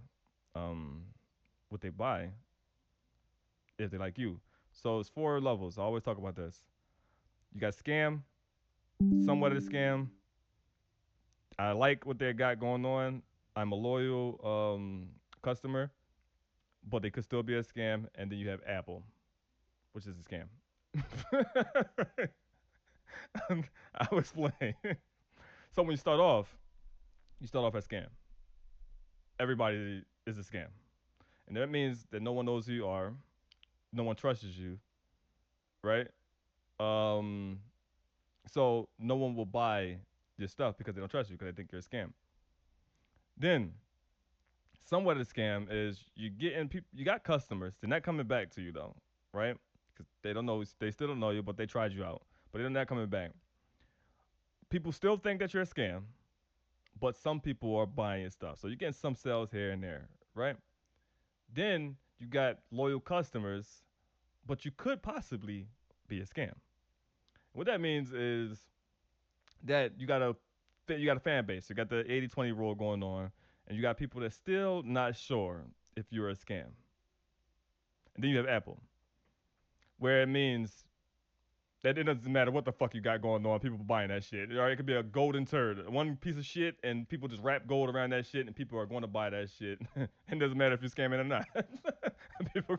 um, what they buy if they like you. So it's four levels. I always talk about this. You got scam, somewhat of a scam. I like what they got going on. I'm a loyal customer, but they could still be a scam. And then you have Apple, which is a scam. I'll explain. So when you start off as scam. Everybody is a scam. And that means that no one knows who you are, no one trusts you, right? Um, so no one will buy your stuff because they don't trust you because they think you're a scam. Then somewhat of the scam is you getting people, you got customers, they're not coming back to you though, right? Because they don't know, they still don't know you, but they tried you out, but they're not coming back. People still think that you're a scam, but some people are buying your stuff, so you're getting some sales here and there, right? Then you got loyal customers, but you could possibly be a scam. What that means is that you got a fan base. You got the 80-20 rule going on, and you got people that still not sure if you're a scam. And then you have Apple, where it means that it doesn't matter what the fuck you got going on. People buying that shit. All right, it could be a golden turd, one piece of shit, and people just wrap gold around that shit, and people are going to buy that shit. And it doesn't matter if you're scamming or not. people,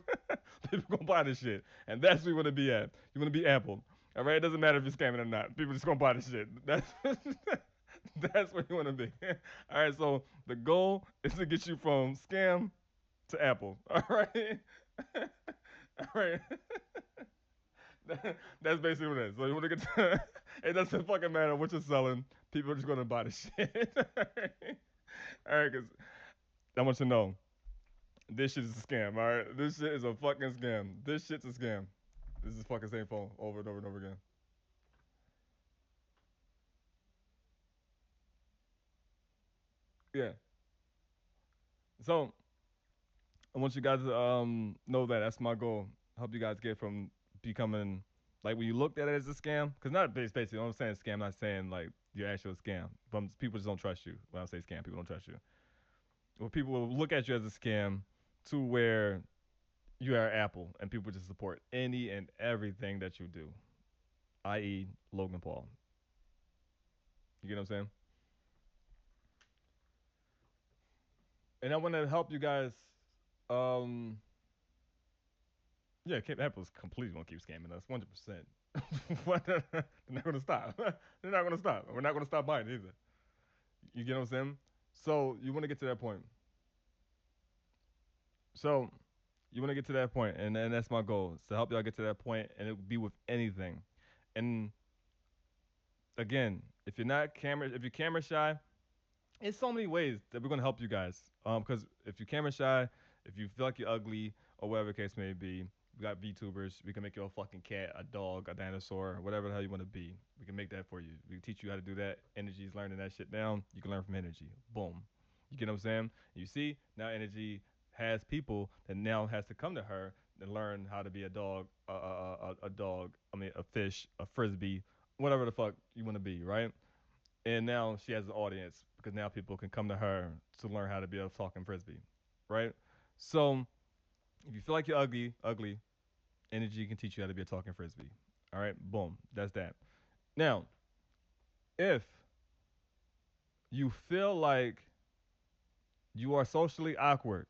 people gonna buy this shit, and that's where you want to be at. You want to be Apple. All right, it doesn't matter if you're scamming or not. People just gonna buy this shit. That's where you want to be. All right, so the goal is to get you from scam to Apple. All right, all right. That's basically what it is. So you want to get to, it doesn't fucking matter what you're selling. People are just gonna buy the shit. All right, because I want you to know this shit is a scam. All right, this shit is a fucking scam. This shit's a scam. This is fucking same phone over and over and over again. Yeah. So I want you guys to know that that's my goal. Help you guys get from becoming like when you looked at it as a scam, because not basically when I'm saying scam, I'm not saying like your actual scam, but people just don't trust you. When I say scam, people don't trust you. Well, people will look at you as a scam to where you are Apple and people just support any and everything that you do, i.e., Logan Paul. You get what I'm saying? And I want to help you guys. Um, yeah, Apple's completely gonna keep scamming us, 100%. They're not gonna stop. They're not gonna stop. We're not gonna stop buying either. You get what I'm saying? So you want to get to that point. So you want to get to that point, and that's my goal is to help y'all get to that point, and it would be with anything. And again, if you're camera shy, it's so many ways that we're gonna help you guys. Because if you're camera shy, if you feel like you're ugly or whatever the case may be, we got VTubers. We can make you a fucking cat, a dog, a dinosaur, whatever the hell you want to be. We can make that for you. We can teach you how to do that. Energy's learning that shit down. You can learn from energy. Boom. You get what I'm saying? You see, now energy has people that now has to come to her and learn how to be a dog, a dog. I mean, a fish, a frisbee, whatever the fuck you want to be, right? And now she has an audience because now people can come to her to learn how to be a talking frisbee, right? So if you feel like you're ugly, energy can teach you how to be a talking frisbee. All right, boom, that's that. Now, if you feel like you are socially awkward,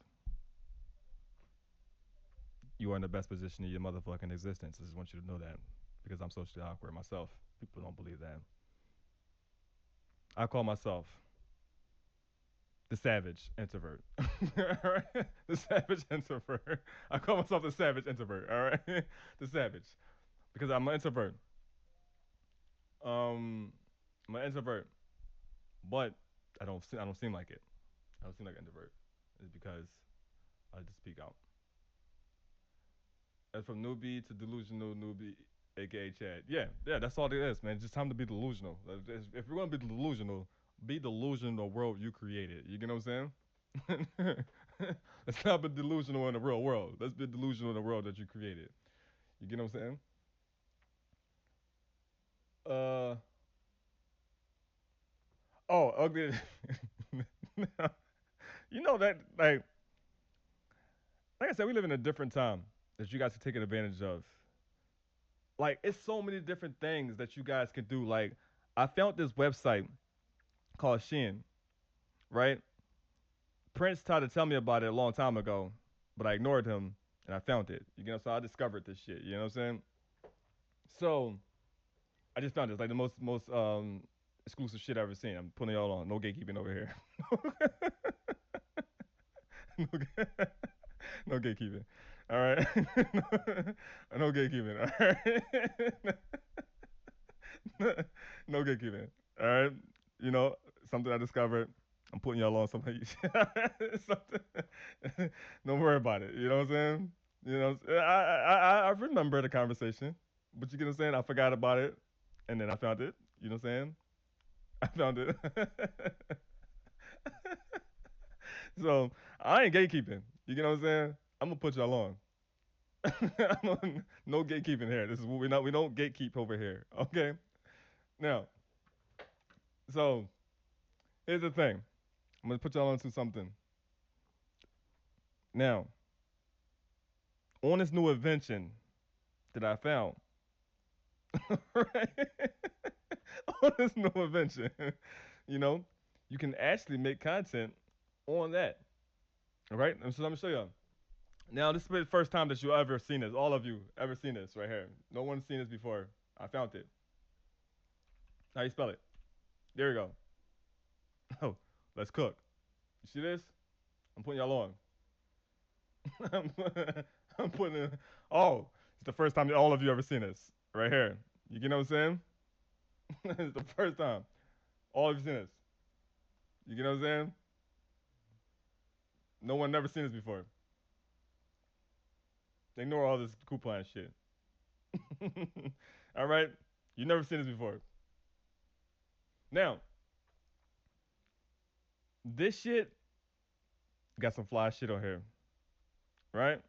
you are in the best position of your motherfucking existence. I just want you to know that because I'm socially awkward myself. People don't believe that. I call myself the savage introvert. All right? The savage introvert. I call myself the savage introvert. All right? The savage. Because I'm an introvert. I'm an introvert, but I don't seem like it. I don't seem like an introvert. It's because I just speak out. As from newbie to delusional newbie, aka Chad. Yeah, yeah, that's all it is, man. It's just time to be delusional. If you're gonna be delusional in the world you created. You get what I'm saying? Let's not be delusional in the real world. Let's be delusional in the world that you created. You get what I'm saying? Uh oh, ugly. You know that like I said, we live in a different time that you guys are taking advantage of. Like it's so many different things that you guys can do. Like I found this website called Shin, right? Prince tried to tell me about it a long time ago, but I ignored him and I found it. You know, so I discovered this shit. You know what I'm saying? So I just found it. It's like the most exclusive shit I've ever seen. I'm putting y'all on. No gatekeeping over here. no, no gatekeeping. All right. No gatekeeping. All right. No gatekeeping. All right. You know, something I discovered. I'm putting y'all on something. something. Don't worry about it. You know what I'm saying? You know, I remember the conversation, but you get what I'm saying. I forgot about it, and then I found it. You know what I'm saying? I found it. So I ain't gatekeeping. You get what I'm saying? I'm gonna put y'all on. No gatekeeping here. This is what we not. We don't gatekeep over here. Okay. Now, so here's the thing. I'm gonna put y'all onto something. Now, on this new invention that I found, right? On this new invention, you know, you can actually make content on that. All right. And so let me show you. Now, this is the first time that you ever seen this. All of you ever seen this right here. No one's seen this before. I found it. How you spell it? There you go. Oh, let's cook. You see this? I'm putting y'all on. I'm, I'm putting it. Oh, it's the first time that all of you ever seen this right here. You get what I'm saying? It's the first time all of you seen this. You get what I'm saying? No one never seen this before. Ignore all this coupon shit. All right, you never seen this before. Now, this shit got some fly shit on here, right?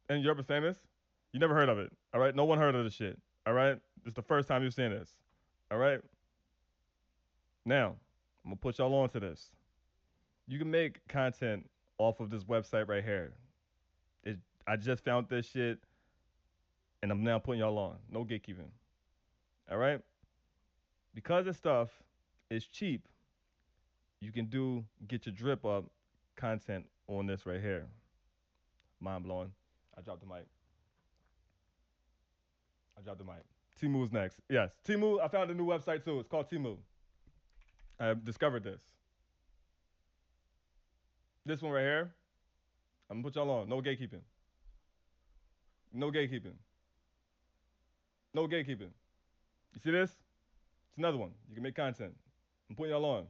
And you're famous. You never heard of it. All right, no one heard of this shit. All right, it's the first time you've seen this. All right. Now, I'm gonna put y'all on to this. You can make content off of this website right here. It, I just found this shit, and I'm now putting y'all on. No gatekeeping. All right. Because this stuff is cheap, you can get your drip up content on this right here. Mind blowing. I dropped the mic. I dropped the mic. Timu's next. Yes, Timu. I found a new website too. It's called Timu. I discovered this. This one right here. I'm gonna put y'all on. No gatekeeping. No gatekeeping. No gatekeeping. You see this? It's another one. You can make content. I'm putting y'all on.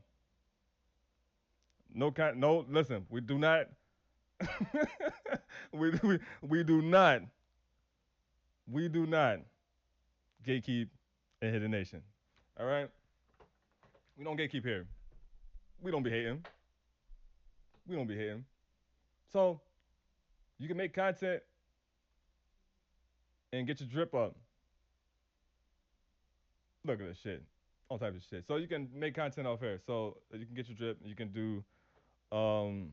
No, listen, we do not we do not we do not gatekeep in Hidden Nation. All right? We don't gatekeep here. We don't be hating. We don't be hating. So you can make content and get your drip up. Look at this shit. All types of shit. So you can make content off here. So you can get your drip. You can do um,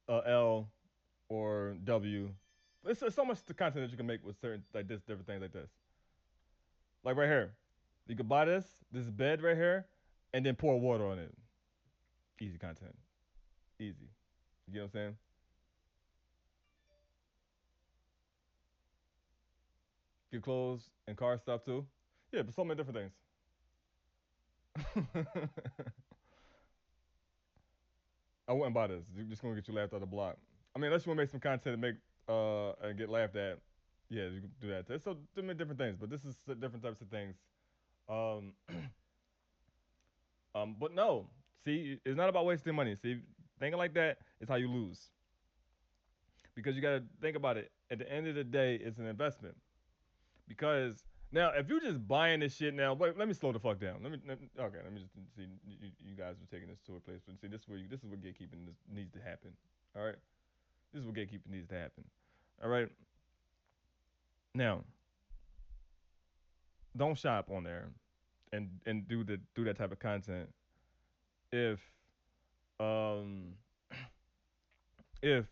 a L or W. It's so much the content that you can make with certain like this, different things like this. Like right here, you could buy this bed right here, and then pour water on it. Easy content. Easy. You get what I'm saying? Get clothes and car stuff too. Yeah, but so many different things. I wouldn't buy this. You're just gonna get you laughed out of the block. I mean, unless you wanna make some content and make and get laughed at, yeah, you can do that. There's so many different things, but this is different types of things. Um, but no, see, it's not about wasting money. See, thinking like that is how you lose because you gotta think about it. At the end of the day, it's an investment. Because now, if you're just buying this shit now, wait, let me slow the fuck down. Okay, let me just see. You guys are taking this to a place, but see, this is where gatekeeping needs to happen. All right, this is what gatekeeping needs to happen. All right. Now, don't shop on there, and do that type of content if um if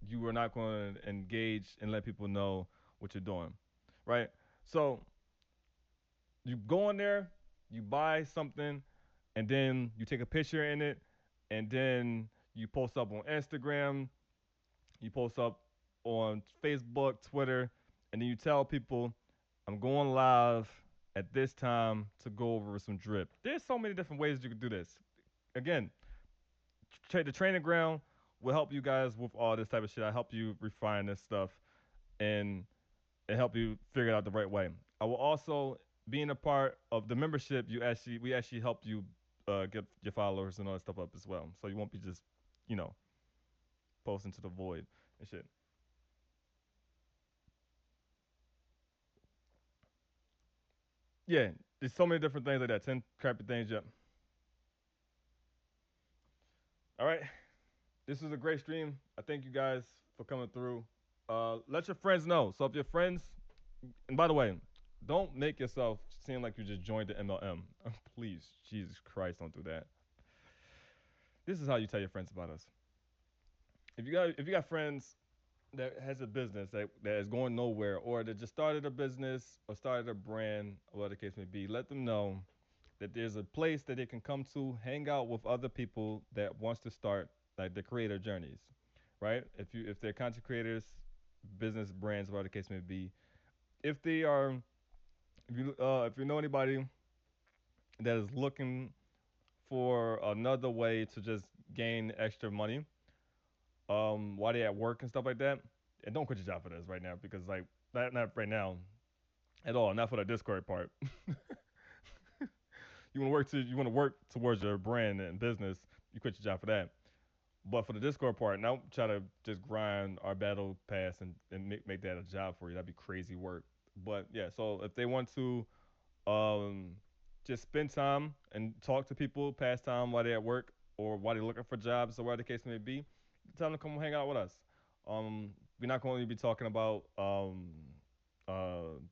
you are not going to engage and let people know what you're doing, right? So you go in there, you buy something, and then you take a picture in it, and then you post up on Instagram, you post up on Facebook, Twitter, and then you tell people, I'm going live at this time to go over some drip. There's so many different ways you can do this. Again, the training ground will help you guys with all this type of shit. I help you refine this stuff and help you figure it out the right way. I will also being a part of the membership, we actually help you get your followers and all that stuff up as well. So you won't be just, you know, posting to the void and shit. Yeah, there's so many different things like that. 10 crappy things. Yep. All right. This was a great stream. I thank you guys for coming through. Let your friends know. So if your friends, and by the way, don't make yourself seem like you just joined the MLM. Please, Jesus Christ, don't do that. This is how you tell your friends about us. If you got friends that has a business that is going nowhere, or that just started a business or started a brand, or whatever the case may be, let them know that there's a place that they can come to hang out with other people that wants to start like the creator journeys, right? If they're content creators, business brands, whatever the case may be, if they are if you know anybody that is looking for another way to just gain extra money while they're at work and stuff like that, and don't quit your job for this right now because like not right now at all, not for the Discord part. You want to work towards your brand and business, you quit your job for that. But for the Discord part, now try to just grind our battle pass and make that a job for you. That'd be crazy work. But yeah, so if they want to um, just spend time and talk to people, pass time while they're at work or while they're looking for jobs or whatever the case may be, tell them to come hang out with us. Um, we're not going to be talking about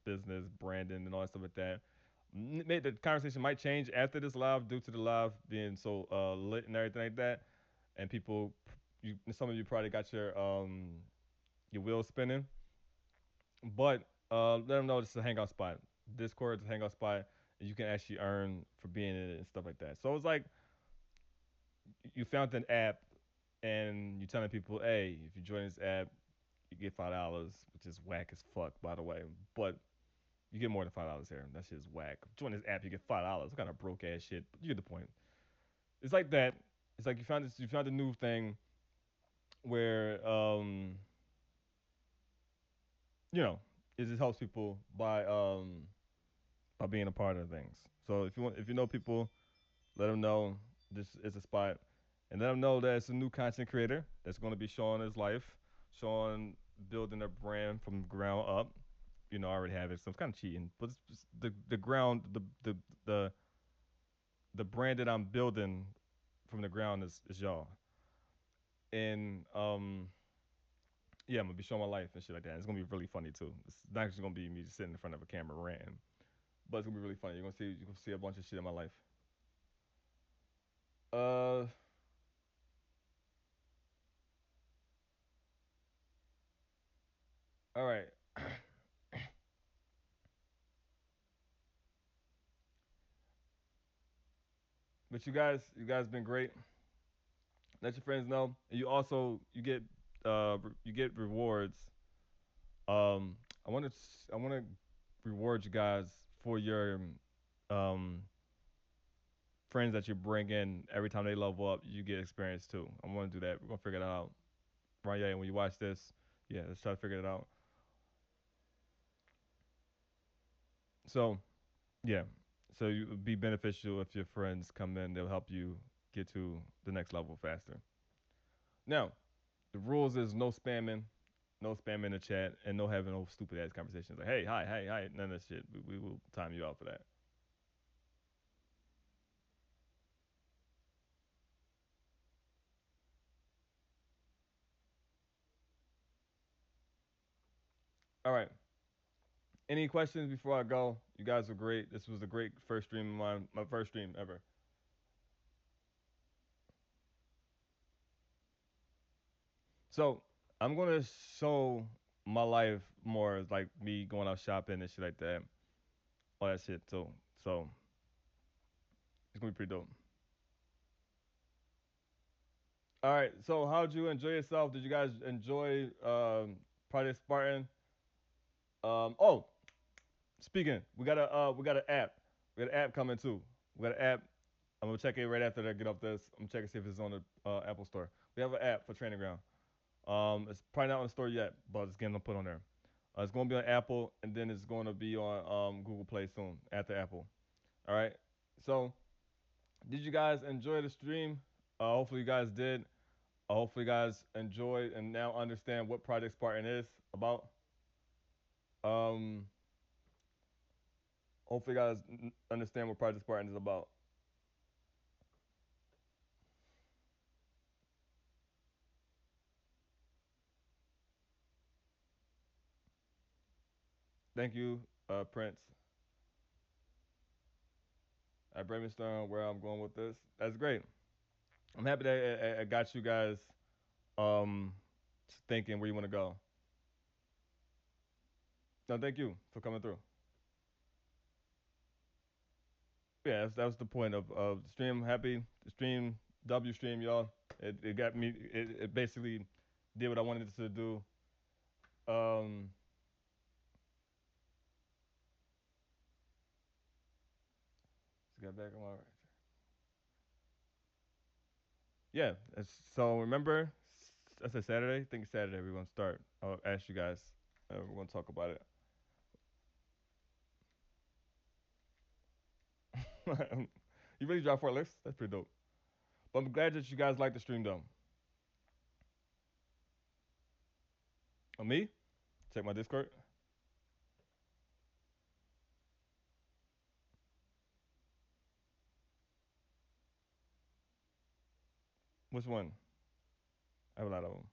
business, branding, and all that stuff like that. The conversation might change after this live due to the live being so lit and everything like that, and people, some of you probably got your wheels spinning, but let them know this is a hangout spot. Discord is a hangout spot, and you can actually earn for being in it and stuff like that. So it's like you found an app, and you're telling people, hey, if you join this app, you get $5, which is whack as fuck, by the way. But you get more than $5 here. That shit is whack. Join this app, you get $5. What kind of broke ass shit? But you get the point. It's like that. It's like you found a new thing where you know, it just helps people by being a part of things. So if you know people, let them know this is a spot, and let them know that it's a new content creator that's going to be showing his life, showing building a brand from the ground up. You know, I already have it, so it's kind of cheating. But it's just the ground, the the brand that I'm building from the ground is y'all. And yeah, I'm gonna be showing my life and shit like that. It's gonna be really funny too. It's not just gonna be me just sitting in front of a camera ranting, but it's gonna be really funny. You're gonna see a bunch of shit in my life. Uh, all right. But you guys been great. Let your friends know. And you also you get rewards. Um, I want to reward you guys for your um friends that you bring in every time they level up. You get experience too. I want to do that. We're gonna figure that out. Right? Yeah. When you watch this, yeah, let's try to figure it out. So yeah. So you would be beneficial if your friends come in. They'll help you get to the next level faster. Now, the rules is no spamming, no spamming in the chat, and no having no stupid ass conversations like, hey, hi, hey, hi, none of that shit. We will time you out for that. All right. Any questions before I go? You guys were great. This was a great first stream of mine, my first stream ever. So I'm gonna show my life more as like me going out shopping and shit like that, all that shit too. So it's gonna be pretty dope. All right. So how'd you enjoy yourself? Did you guys enjoy Project Spartan? Oh, speaking, we got an app. We got an app coming too. We got an app. I'm gonna check it right after I get off this. I'm checking to see if it's on the Apple Store. We have an app for Training Ground. It's probably not on the store yet, but it's getting put on there. It's going to be on Apple, and then it's going to be on Google Play soon after Apple. All right. So, did you guys enjoy the stream? Hopefully, you guys did. Hopefully, you guys enjoyed and now understand what Project Spartan is about. Um, hopefully, you guys understand what Project Spartan is about. Thank you, Prince. I brainstorm where I'm going with this. That's great. I'm happy that I got you guys um, thinking where you want to go. No, thank you for coming through. Yeah, that was the point of the stream. Happy the stream, W stream, y'all. It got me. It basically did what I wanted it to do. Um, just got back on my. Yeah. So remember, I said Saturday. I think Saturday we're gonna start. I'll ask you guys. We're gonna talk about it. You really dropped 4 licks? That's pretty dope. But I'm glad that you guys like the stream though. On me, check my Discord. Which one? I have a lot of them.